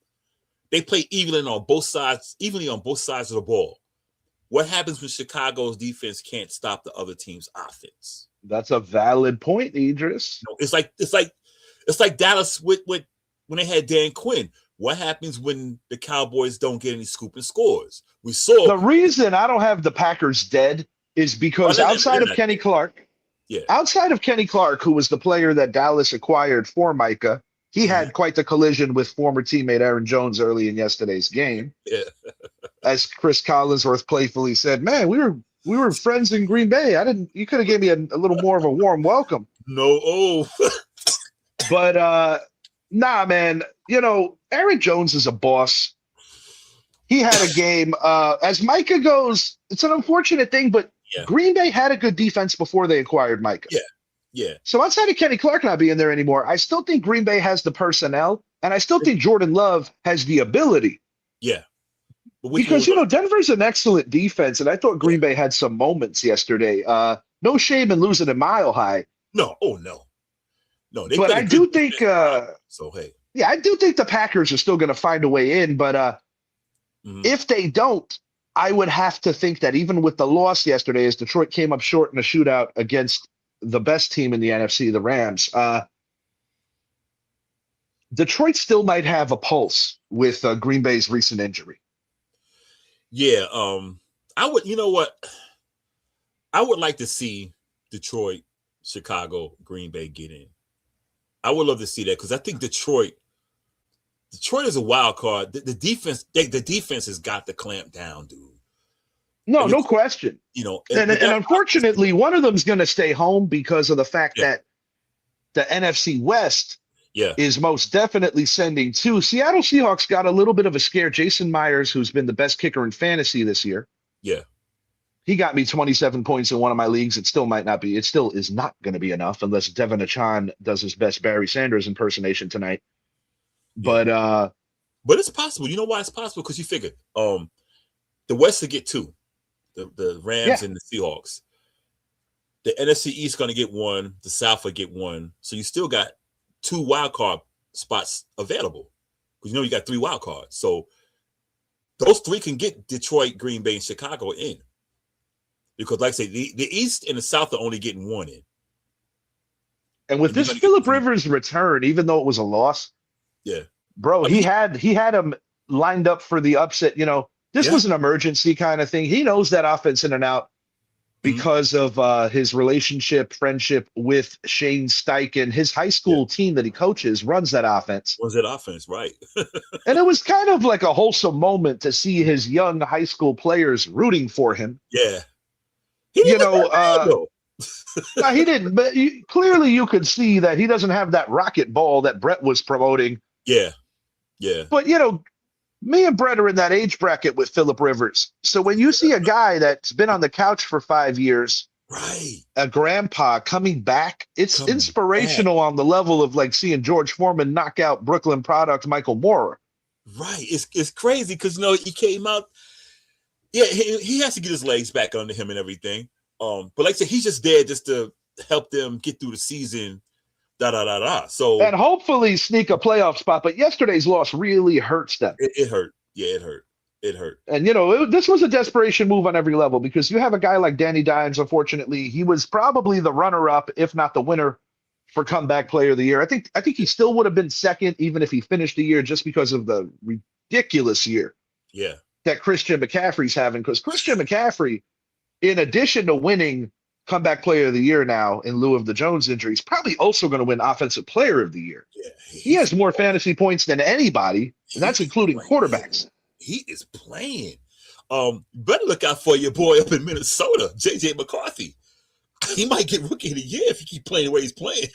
evenly on both sides of the ball. What happens when Chicago's defense can't stop the other team's offense? That's a valid point, Idris. It's like Dallas with when they had Dan Quinn. What happens when the Cowboys don't get any scooping scores? We saw the reason I don't have the Packers dead is because outside of Kenny Clark, who was the player that Dallas acquired for Micah, he had quite the collision with former teammate Aaron Jones early in yesterday's game. Yeah. As Chris Collinsworth playfully said, "Man, we were friends in Green Bay. You could have gave me a little more of a warm welcome." No, but nah, man. Aaron Jones is a boss. He had a game. As Micah goes, it's an unfortunate thing, but Green Bay had a good defense before they acquired Micah. Yeah. So outside of Kenny Clark not being there anymore, I still think Green Bay has the personnel, and I still think Jordan Love has the ability. Yeah. Because, Denver's an excellent defense, and I thought Green Bay had some moments yesterday. No shame in losing a Mile High. No. Oh, no. No. But I do think so, hey. Yeah, I do think the Packers are still going to find a way in, but if they don't, I would have to think that even with the loss yesterday, as Detroit came up short in a shootout against the best team in the NFC, the Rams, Detroit still might have a pulse with Green Bay's recent injury. Yeah, I would. You know what? I would like to see Detroit, Chicago, Green Bay get in. I would love to see that because I think Detroit is a wild card. The defense has got to clamp down, dude. No question. And unfortunately, one of them's going to stay home because of the fact that the NFC West is most definitely sending 2. Seattle Seahawks got a little bit of a scare. Jason Myers, who's been the best kicker in fantasy this year. Yeah. He got me 27 points in one of my leagues. It still might not be. It still is not going to be enough unless Devin Achan does his best Barry Sanders impersonation tonight. But it's possible. You know why it's possible? Because you figured the West will get 2. The Rams and the Seahawks. The NFC East going to get 1. The South will get 1. So you still got 2 wild card spots available because you got 3 wild cards. So those 3 can get Detroit, Green Bay, and Chicago in. Because, like I say, the East and the South are only getting 1 in. And with this Phillip Rivers return, even though it was a loss, bro, he had him lined up for the upset. This was an emergency kind of thing. He knows that offense in and out because of his friendship with Shane Steichen. His high school team that he coaches runs that offense. Right. And it was kind of like a wholesome moment to see his young high school players rooting for him. Yeah. No, he didn't. But clearly, you could see that he doesn't have that rocket ball that Brett was promoting. Yeah, yeah. But me and Brett are in that age bracket with Phillip Rivers. So when you see a guy that's been on the couch for 5 years, Right, a grandpa coming back, it's inspirational on the level of like seeing George Foreman knock out Brooklyn product Michael Moore. Right, it's crazy because he came out. Yeah, he has to get his legs back under him and everything. But like I said, he's just there just to help them get through the season. So And hopefully sneak a playoff spot. But yesterday's loss really hurts them. It hurt. Yeah, it hurt. It hurt. And this was a desperation move on every level because you have a guy like Danny Dimes. Unfortunately, he was probably the runner-up, if not the winner, for comeback player of the year. I think he still would have been second, even if he finished the year, just because of the ridiculous year that Christian McCaffrey's having. Because Christian McCaffrey, in addition to winning comeback player of the year now in lieu of the Jones injury, he's probably also going to win offensive player of the year. Yeah, he has more fantasy points than anybody, and that's including quarterbacks. He is playing. Better look out for your boy up in Minnesota, JJ McCarthy. He might get rookie of the year if he keep playing the way he's playing.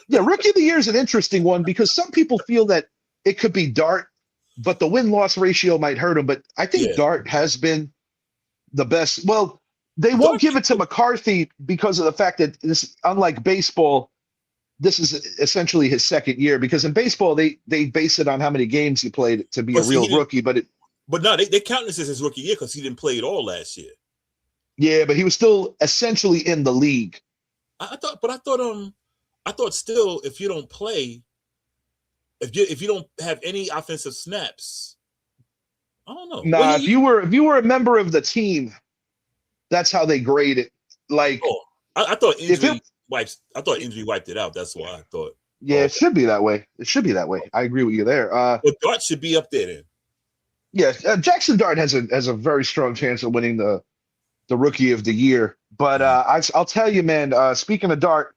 Yeah, rookie of the year is an interesting one because some people feel that it could be Dart, but the win-loss ratio might hurt him. But I think Dart has been the best. Well, they won't give it to McCarthy because of the fact that this, unlike baseball, this is essentially his second year. Because in baseball, they base it on how many games he played to be a real rookie. But no, they count this as his rookie year because he didn't play at all last year. Yeah, but he was still essentially in the league. I thought still, if you don't play, if you don't have any offensive snaps, I don't know. Nah, if you were a member of the team, that's how they grade it. Like, I thought injury wiped it out. That's why I thought. Yeah, it should be that way. It should be that way. I agree with you there. But Dart should be up there then. Yeah, Jackson Dart has a very strong chance of winning the rookie of the year. But I'll tell you, man, speaking of Dart,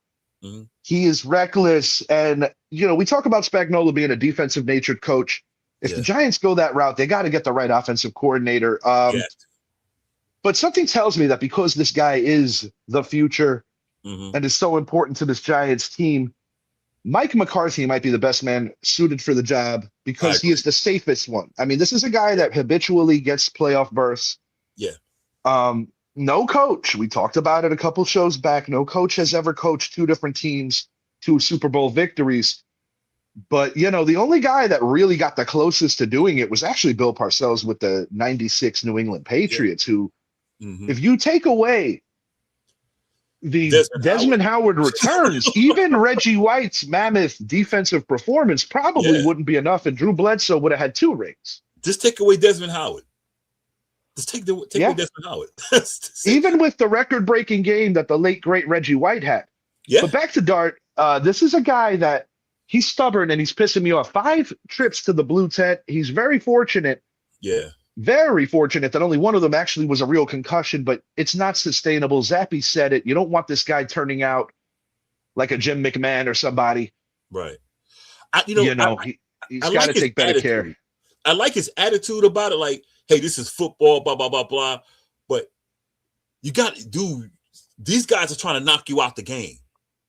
he is reckless. And, we talk about Spagnuolo being a defensive natured coach. If the Giants go that route, they got to get the right offensive coordinator. But something tells me that because this guy is the future and is so important to this Giants team, Mike McCarthy might be the best man suited for the job because he is the safest one. I mean, this is a guy that habitually gets playoff berths. Yeah. No coach. We talked about it a couple shows back. No coach has ever coached two different teams to Super Bowl victories. But, the only guy that really got the closest to doing it was actually Bill Parcells with the 96 New England Patriots, who, if you take away the Desmond Howard returns, even Reggie White's mammoth defensive performance probably wouldn't be enough, and Drew Bledsoe would have had 2 rings. Just take away Desmond Howard. Just take away Desmond Howard. Even with the record-breaking game that the late, great Reggie White had. Yeah. But back to Dart, this is a guy that he's stubborn and he's pissing me off. 5 trips to the blue tent. He's very fortunate. Yeah. Very fortunate that only one of them actually was a real concussion, but it's not sustainable. Zappy said it. You don't want this guy turning out like a Jim McMahon or somebody. Right. He's got to take better care. I like his attitude about it. Like, hey, this is football, blah, blah, blah, blah. But you got to do – these guys are trying to knock you out the game.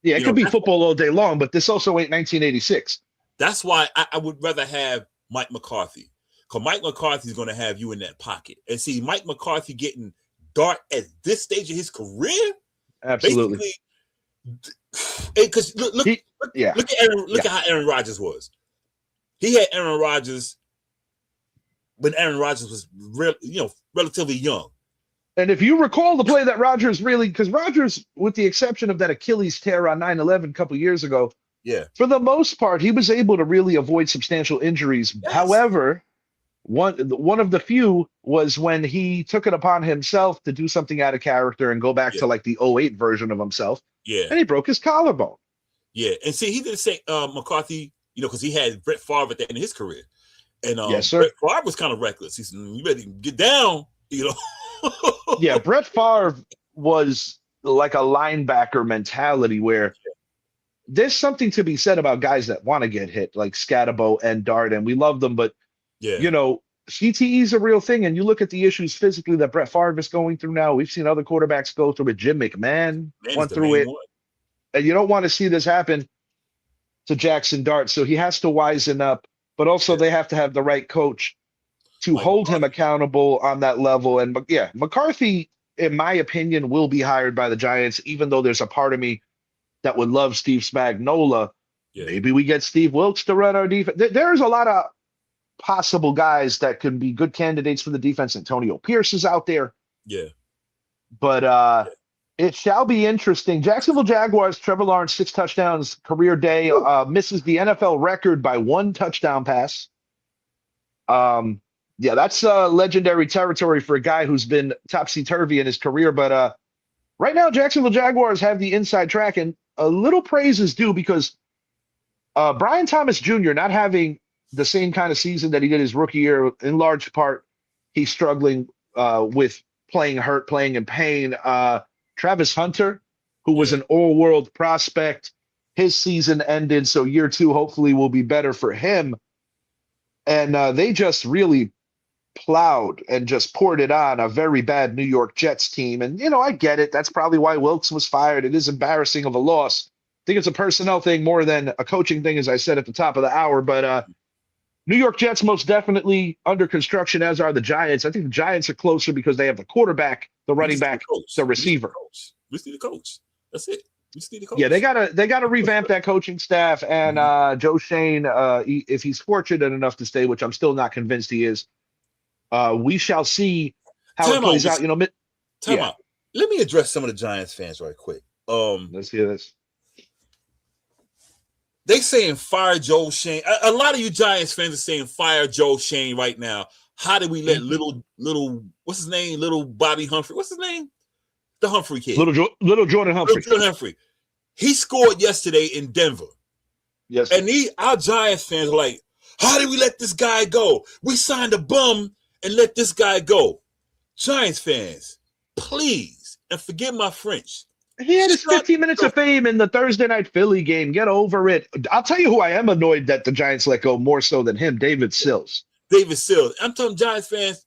Yeah, it could be football all day long, but this also ain't 1986. That's why I would rather have Mike McCarthy. Because Mike McCarthy is going to have you in that pocket. And see, Mike McCarthy getting Dart at this stage of his career? Absolutely. Because look at how Aaron Rodgers was. He had Aaron Rodgers when Aaron Rodgers was relatively young. And if you recall the play that Rodgers because Rodgers, with the exception of that Achilles tear on 9/11 a couple years ago, for the most part, he was able to really avoid substantial injuries. Yes. However, one of the few was when he took it upon himself to do something out of character and go back to like the 2008 version of himself. Yeah. And he broke his collarbone. Yeah. And see, he didn't say McCarthy, because he had Brett Favre at the end of his career. And yes, sir. Brett Favre was kind of reckless. He said, you better get down, Yeah, Brett Favre was like a linebacker mentality where there's something to be said about guys that want to get hit, like Scatabo and Dart, and we love them, but CTE is a real thing, and you look at the issues physically that Brett Favre is going through now. We've seen other quarterbacks go through it. Jim McMahon Man is went the through main it, one. and you don't want to see this happen to Jackson Dart. So he has to wisen up, but also they have to have the right coach to Mike hold him McCarthy. accountable on that level. And yeah, McCarthy, in my opinion, will be hired by the Giants, even though there's a part of me that would love Steve Spagnuolo. Yeah, Maybe we get Steve Wilkes to run our defense. There's a lot of possible guys that can be good candidates for the defense. Antonio Pierce is out there, yeah. but it shall be interesting. Jacksonville Jaguars, Trevor Lawrence, 6 touchdowns, career day, misses the NFL record by 1 touchdown pass. Yeah, that's legendary territory for a guy who's been topsy-turvy in his career. But right now, Jacksonville Jaguars have the inside track, and a little praise is due because Brian Thomas Jr. not having the same kind of season that he did his rookie year, in large part, he's struggling with playing hurt, playing in pain. Travis Hunter, who was an all-world prospect, his season ended, so year 2 hopefully will be better for him. And they just really plowed and just poured it on a very bad New York Jets team. And, I get it. That's probably why Wilkes was fired. It is embarrassing of a loss. I think it's a personnel thing more than a coaching thing, as I said at the top of the hour. But New York Jets most definitely under construction, as are the Giants. I think the Giants are closer because they have the quarterback, the running back, the receiver. We just need a coach. That's it. We just need a coach. Yeah, they gotta revamp that coaching staff. And Joe Shane, if he's fortunate enough to stay, which I'm still not convinced he is, we shall see how it plays out. Time out. Let me address some of the Giants fans right quick. Let's hear this. They saying fire Joe Shane. A lot of you Giants fans are saying fire Joe Shane right now. How did we let little what's his name? Little Bobby Humphrey. What's his name? The Humphrey kid. Little Jordan Humphrey. Little Jordan Humphrey. He scored yesterday in Denver. Yes. And our Giants fans are like, how did we let this guy go? We signed a bum and let this guy go. Giants fans, please, and forgive my French. He had his 15 minutes of fame in the Thursday night Philly game. Get over it. I'll tell you who I am annoyed that the Giants let go more so than him, David Sills. David Sills. I'm telling Giants fans,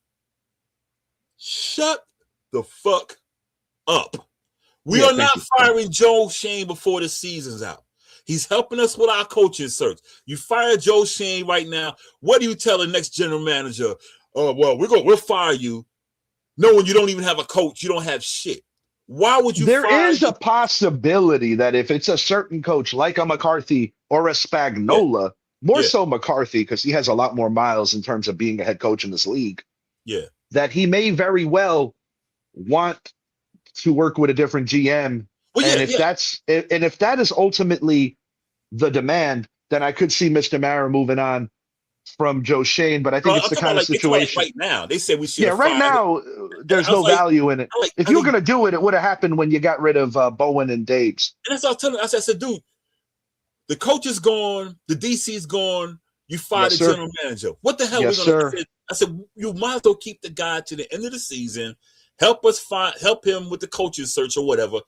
shut the fuck up. We are not firing Joe Shane before the season's out. He's helping us with our coaching search. You fire Joe Shane right now. What do you tell the next general manager? Oh, well, we'll fire you, knowing you don't even have a coach. You don't have shit. Why would you? There is a possibility that if it's a certain coach like a McCarthy or a Spagnuolo, more so McCarthy, because he has a lot more miles in terms of being a head coach in this league. Yeah, that he may very well want to work with a different GM. Well, and if that is ultimately the demand, then I could see Mr. Mara moving on from Joe Shane. But I think it's the kind of situation right now. They said we should. Yeah, right now there's no value in it. If you were gonna do it, it would have happened when you got rid of Bowen and Daves. And that's what I was telling him. I said, dude, the coach is gone, the DC is gone. You fired the general manager. What the hell? I said, you might as well keep the guy to the end of the season. Help him with the coaching search or whatever.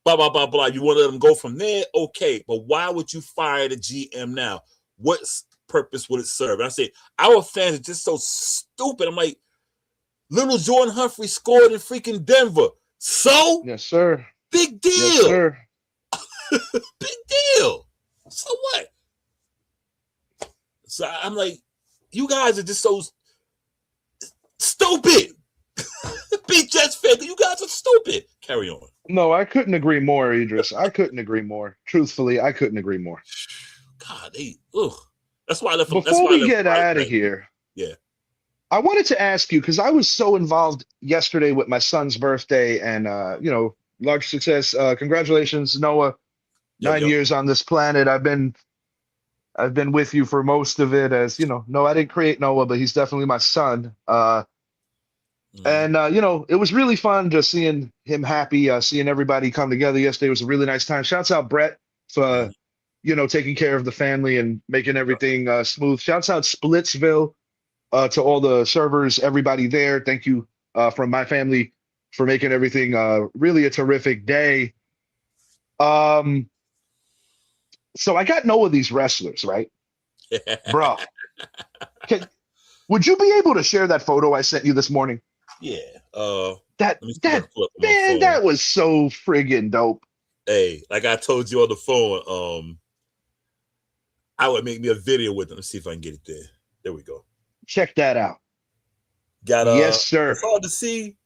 Blah, blah, blah, blah. You want to let him go from there? Okay. But why would you fire the GM now? What purpose would it serve? And I said, our fans are just so stupid. I'm like, little Jordan Humphrey scored in freaking Denver. So? Yes, sir. Big deal. Yes, sir. Big deal. So what? So I'm like, you guys are just so stupid. Big Jets fan, you guys are stupid. Carry on. No, I couldn't agree more, Idris. I couldn't agree more. Truthfully, I couldn't agree more. God, that's why I left. Before we get out of here, I wanted to ask you, because I was so involved yesterday with my son's birthday and, large success. Congratulations, Noah. 9 years on this planet. I've been with you for most of it, as no, I didn't create Noah, but he's definitely my son. And it was really fun just seeing him happy, seeing everybody come together yesterday. It was a really nice time. Shouts out Brett for taking care of the family and making everything smooth. Shouts out Splitsville to all the servers, everybody there. Thank you from my family for making everything really a terrific day. So I got to know these wrestlers, right? Bro. Would you be able to share that photo I sent you this morning? Yeah. That let me see if I can pull up on my man, phone. that was so friggin' dope. Hey, like I told you on the phone, I would make me a video with them. Let's see if I can get it there. There we go. Check that out. Got yes, sir. It's hard to see,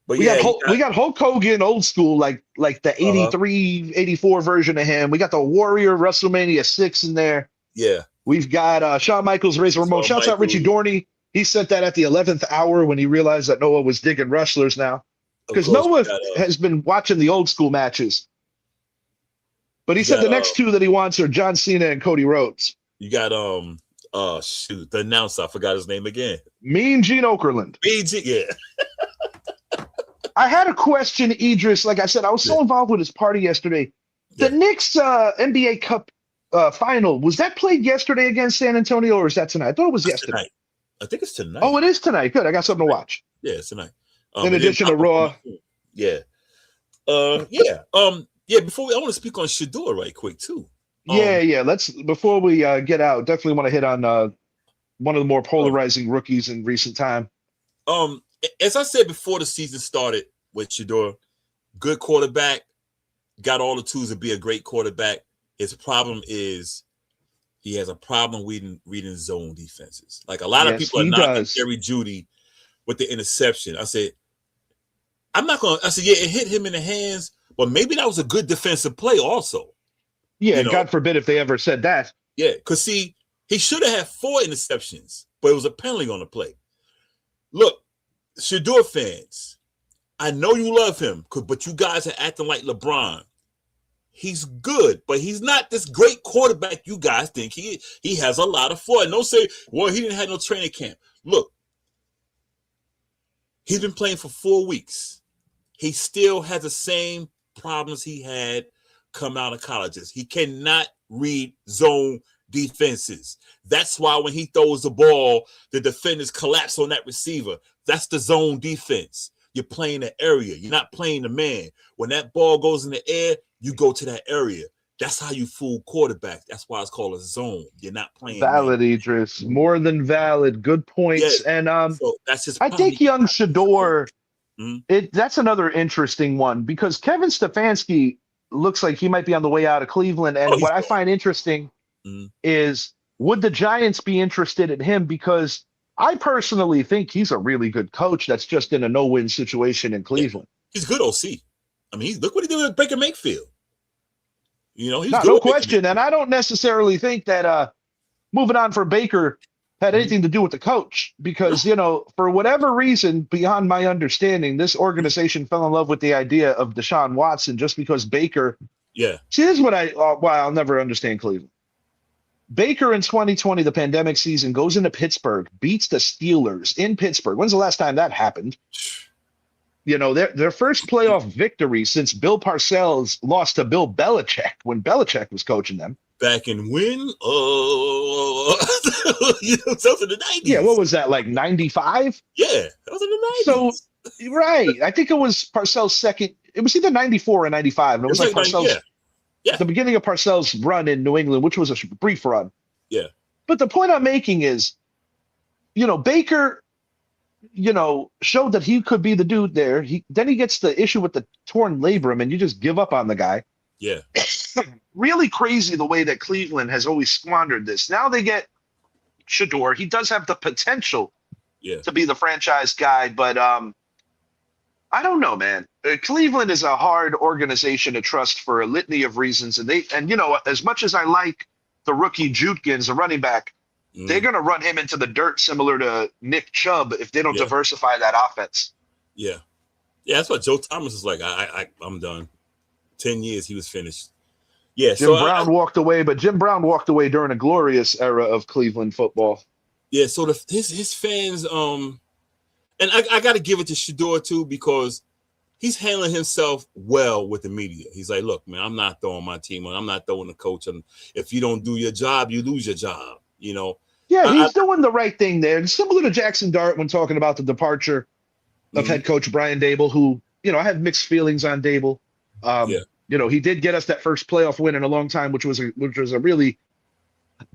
but we yeah, got Hulk Hogan old school, like the 83, 84 version of him. We got the Warrior WrestleMania 6 in there. Yeah. We've got Shawn Michaels, Razor Ramon. Shouts out Richie Dorney. He sent that at the 11th hour when he realized that Noah was digging wrestlers now. Because Noah has been watching the old school matches. But he said the next two that he wants are John Cena and Cody Rhodes. You got the announcer, I forgot his name again. Mean Gene Okerlund. Yeah. I had a question, Idris. Like I said, I was so involved with his party yesterday. The Knicks NBA Cup final, was that played yesterday against San Antonio, or is that tonight? I thought it was yesterday. Tonight. I think it's tonight. Oh, it is tonight. Good. I got something to watch. Yeah, it's tonight. In addition to Raw. Yeah. Before I want to speak on Shador right quick too. Let's before we get out, definitely want to hit on one of the more polarizing rookies in recent time. As I said before the season started with Shador, good quarterback, got all the tools to be a great quarterback. His problem is he has a problem reading zone defenses. Like a lot of people are knocking Jerry Jeudy with the interception. I said, it hit him in the hands, but maybe that was a good defensive play also. Yeah, God forbid if they ever said that. Yeah, because see, he should have had 4 interceptions, but it was a penalty on the play. Look, Shador fans, I know you love him, but you guys are acting like LeBron. He's good, but he's not this great quarterback you guys think he has a lot of flaws. Don't say, well, he didn't have no training camp. Look, he's been playing for 4 weeks. He still has the same problems he had come out of colleges. He cannot read zone defenses. That's why when he throws the ball, the defenders collapse on that receiver. That's the zone defense. You're playing the area. You're not playing the man. When that ball goes in the air, you go to that area. That's how you fool quarterbacks. That's why it's called a zone. You're not playing. Valid, man. Idris. More than valid. Good points. Yeah. And so that's just I think young Shador, that's another interesting one because Kevin Stefanski looks like he might be on the way out of Cleveland. And what I find interesting is, would the Giants be interested in him? Because I personally think he's a really good coach that's just in a no-win situation in Cleveland. Yeah. He's good OC. I mean, look what he did with Baker Mayfield. He's no question. And I don't necessarily think that moving on for Baker had anything to do with the coach because, for whatever reason, beyond my understanding, this organization fell in love with the idea of Deshaun Watson just because Baker. Yeah. See, this is why I'll never understand Cleveland. Baker in 2020, the pandemic season, goes into Pittsburgh, beats the Steelers in Pittsburgh. When's the last time that happened? Their first playoff victory since Bill Parcells lost to Bill Belichick when Belichick was coaching them. Back in when? That was in the 90s. Yeah, what was that, like 95? Yeah, that was in the 90s. So, right. I think it was Parcells' second. It was either 94 or 95. And it was like Parcells. Yeah. The beginning of Parcells' run in New England, which was a brief run. Yeah. But the point I'm making is, Baker, showed that he could be the dude there. Then he gets the issue with the torn labrum, and you just give up on the guy. Yeah. Really crazy the way that Cleveland has always squandered this. Now they get Shador. He does have the potential to be the franchise guy, but I don't know, man. Cleveland is a hard organization to trust for a litany of reasons. And as much as I like the rookie Judkins, a running back, they're going to run him into the dirt similar to Nick Chubb if they don't diversify that offense. Yeah. Yeah, that's what Joe Thomas is like. I'm done. 10 years, he was finished. Yeah. Jim Brown walked away, but Jim Brown walked away during a glorious era of Cleveland football. Yeah, so his fans, and I got to give it to Shador too because he's handling himself well with the media. He's like, look, man, I'm not throwing my team on. I'm not throwing the coach on. If you don't do your job, you lose your job, Yeah, he's doing the right thing there. And similar to Jackson Dart when talking about the departure of head coach Brian Dable, who, I have mixed feelings on Dable. He did get us that first playoff win in a long time, which was a really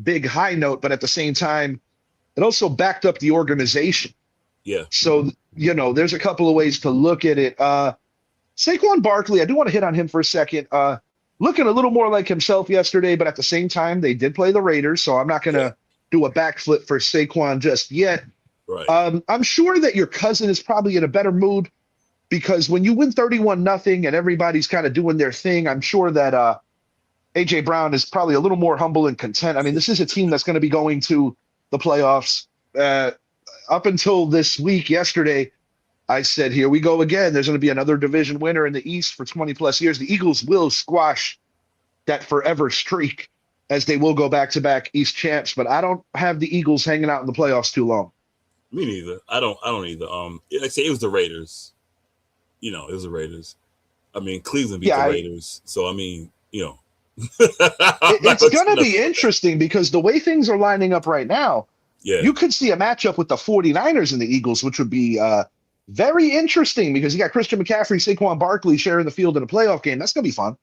big high note. But at the same time, it also backed up the organization. Yeah. So, there's a couple of ways to look at it. Saquon Barkley, I do want to hit on him for a second. Looking a little more like himself yesterday, but at the same time, they did play the Raiders, so I'm not going to do a backflip for Saquon just yet. Right. I'm sure that your cousin is probably in a better mood because when you win 31-0 and everybody's kind of doing their thing, I'm sure that A.J. Brown is probably a little more humble and content. I mean, this is a team that's going to be going to the playoffs. Up until this week, yesterday, I said, here we go again. There's going to be another division winner in the East for 20-plus years. The Eagles will squash that forever streak as they will go back-to-back East champs, but I don't have the Eagles hanging out in the playoffs too long. Me neither. I don't either. Like I say, it was the Raiders. It was the Raiders. I mean, Cleveland beat the Raiders. So, I mean, it's going to be interesting because the way things are lining up right now, you could see a matchup with the 49ers and the Eagles, which would be very interesting because you got Christian McCaffrey, Saquon Barkley sharing the field in a playoff game. That's going to be fun.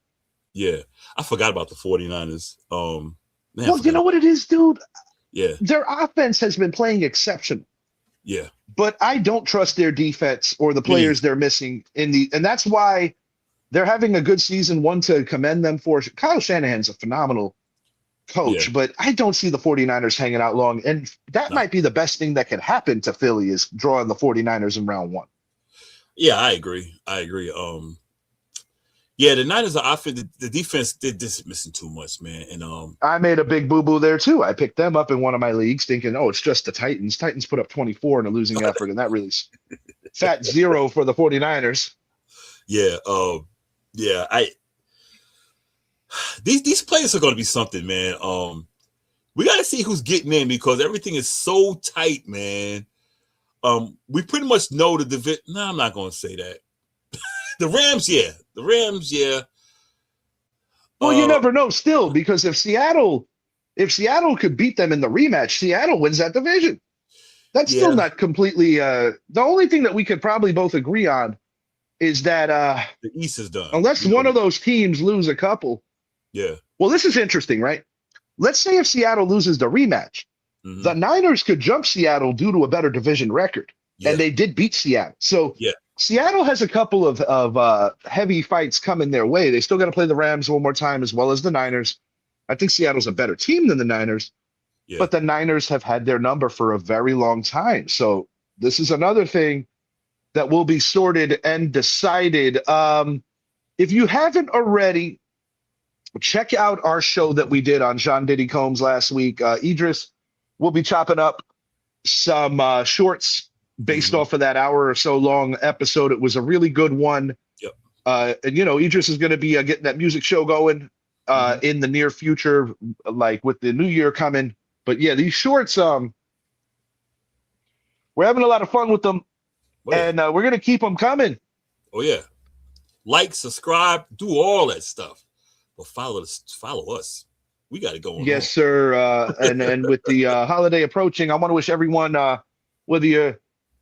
Yeah. I forgot about the 49ers. Well, you know what it is, dude? Yeah. Their offense has been playing exceptional. Yeah. But I don't trust their defense or the players they're missing and that's why they're having a good season, one to commend them for. Kyle Shanahan's a phenomenal coach, but I don't see the 49ers hanging out long. And that might be the best thing that could happen to Philly is drawing the 49ers in round one. Yeah, I agree. The Niners are offense. The defense did this missing too much, man. And I made a big boo-boo there too. I picked them up in one of my leagues thinking, it's just the Titans. Titans put up 24 in a losing effort, and that really fat zero for the 49ers. Yeah. These players are going to be something, man. We got to see who's getting in because everything is so tight, man. We pretty much know the division. No, I'm not going to say that. The Rams, yeah. Well, you never know still because if Seattle could beat them in the rematch, Seattle wins that division. That's still not completely the only thing that we could probably both agree on is that the East is done. Unless one of those teams lose a couple. Yeah. Well, this is interesting, right? Let's say if Seattle loses the rematch, the Niners could jump Seattle due to a better division record. Yeah. And they did beat Seattle. So Seattle has a couple of heavy fights coming their way. They still got to play the Rams one more time as well as the Niners. I think Seattle's a better team than the Niners, but the Niners have had their number for a very long time. So this is another thing that will be sorted and decided. If you haven't already, check out our show that we did on Sean Diddy Combs last week. Idris will be chopping up some shorts based off of that hour or so long episode. It was a really good one. Yep. And Idris is going to be getting that music show going in the near future, like with the new year coming. But yeah, these shorts, we're having a lot of fun with them, and we're going to keep them coming. Oh yeah, like, subscribe, do all that stuff. But follow us. We got it going. Yes, sir. And with the holiday approaching, I want to wish everyone, whether you're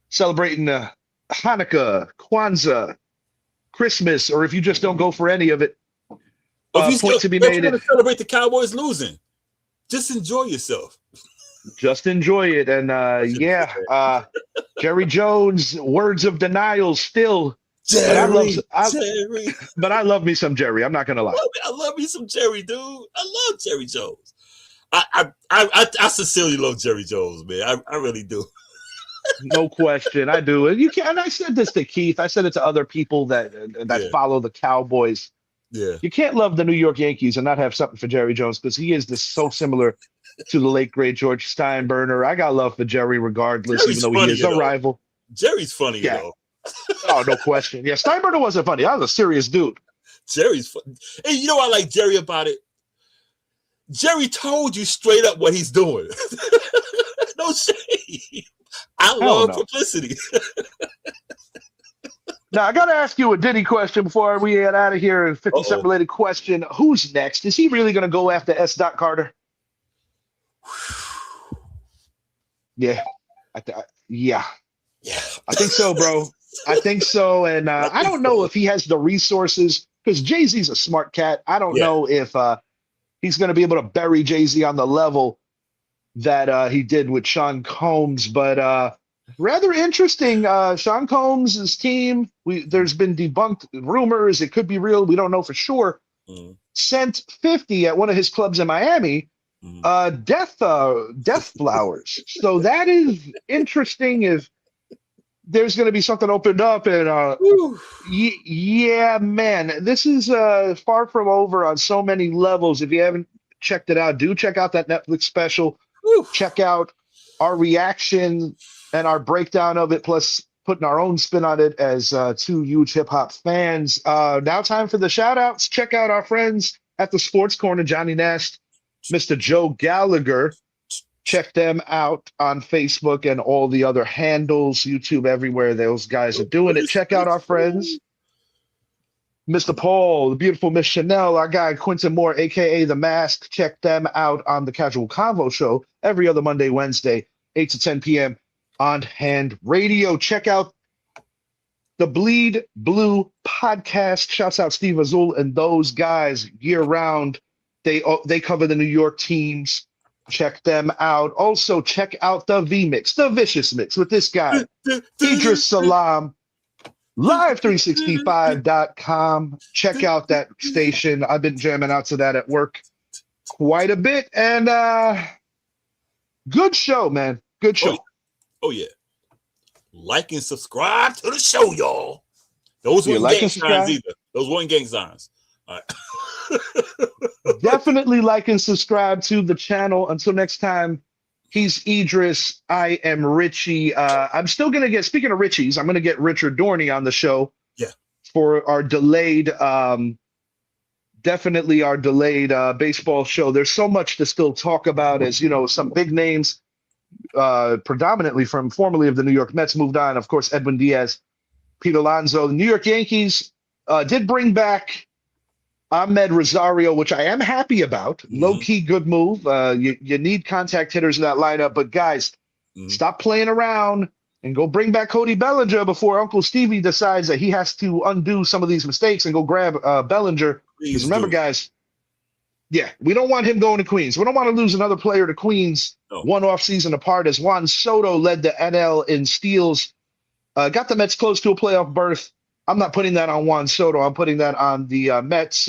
celebrating Hanukkah, Kwanzaa, Christmas, or if you just don't go for any of it, point to be made. To celebrate the Cowboys losing. Just enjoy yourself. Just enjoy it. And Jerry Jones, words of denial still. Jerry. But I love me some Jerry. I'm not gonna lie. I love me some Jerry, dude. I love Jerry Jones. I sincerely love Jerry Jones, man. I really do. No question, I do. And and I said this to Keith. I said it to other people that follow the Cowboys. Yeah. You can't love the New York Yankees and not have something for Jerry Jones because he is so similar to the late great George Steinbrenner. I got love for Jerry regardless, Jerry's even though funny, he is a rival. Jerry's funny, though. Oh, no question. Yeah, Steinbrenner wasn't funny. I was a serious dude. Jerry's funny. And you know what I like Jerry about it? Jerry told you straight up what he's doing. No shade. I love publicity. Now, I got to ask you a Diddy question before we get out of here. A 50 Cent related question. Who's next? Is he really going to go after S. Carter? Yeah. I think so, bro. I think so. And I don't know if he has the resources because Jay-Z's a smart cat. I don't know if he's going to be able to bury Jay-Z on the level that he did with Sean Combs, but rather interesting. Sean Combs' team, there's been debunked rumors. It could be real. We don't know for sure. Sent 50 at one of his clubs in Miami, death flowers. So that is interesting if there's going to be something opened up. And yeah, man, this is far from over on so many levels. If you haven't checked it out, do check out that Netflix special. Check out our reaction and our breakdown of it, plus putting our own spin on it as two huge hip hop fans. Now time for the shout outs. Check out our friends at the Sports Corner, Johnny Nast, Mr. Joe Gallagher. Check them out on Facebook and all the other handles, YouTube, everywhere those guys are doing it. Check out our friends, Mr. Paul, the beautiful Miss Chanel, our guy Quentin Moore, a.k.a. The Mask. Check them out on the Casual Convo Show every other Monday, Wednesday, 8 to 10 p.m. on Hand Radio. Check out the Bleed Blue podcast. Shouts out Steve Azul and those guys year-round. They cover the New York teams. Check them out. Also, check out the V-Mix, the Vicious Mix with this guy, Idris Salam. Live365.com. Check out that station. I've been jamming out to that at work quite a bit. And good show, man. Good show. Oh, yeah. Like and subscribe to the show, y'all. Those weren't gang signs either. Those weren't gang signs. All right. Definitely like and subscribe to the channel. Until next time, he's Idris. I am Richie. I'm still going to get, speaking of Richies, I'm going to get Richard Dorney on the show. Yeah. For our delayed, definitely our delayed baseball show. There's so much to still talk about, as you know, some big names, predominantly from formerly of the New York Mets, moved on. Of course, Edwin Diaz, Pete Alonso. The New York Yankees did bring back Ahmed Rosario, which I am happy about. Low-key good move. You need contact hitters in that lineup. But, guys, stop playing around and go bring back Cody Bellinger before Uncle Stevie decides that he has to undo some of these mistakes and go grab Bellinger. Because remember, guys, yeah, we don't want him going to Queens. We don't want to lose another player to Queens one offseason apart, as Juan Soto led the NL in steals, got the Mets close to a playoff berth. I'm not putting that on Juan Soto. I'm putting that on the Mets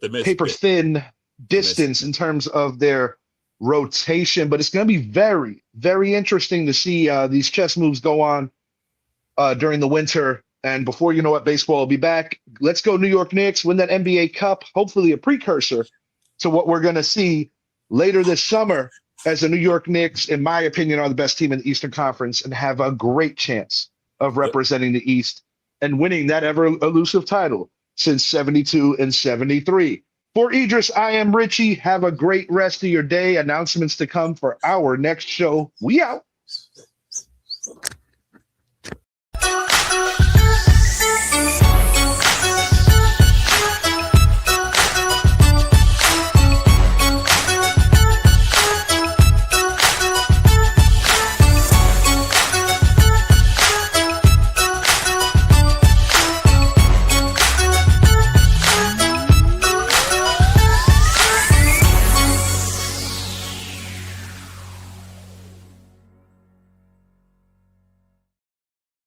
paper-thin distance in terms of their rotation. But it's going to be very, very interesting to see these chess moves go on during the winter. And before you know it, baseball will be back. Let's go New York Knicks, win that NBA Cup, hopefully a precursor to what we're going to see later this summer, as the New York Knicks, in my opinion, are the best team in the Eastern Conference and have a great chance of representing the East and winning that ever-elusive title since 72 and 73. For Idris, I am Richie. Have a great rest of your day. Announcements to come for our next show. We out.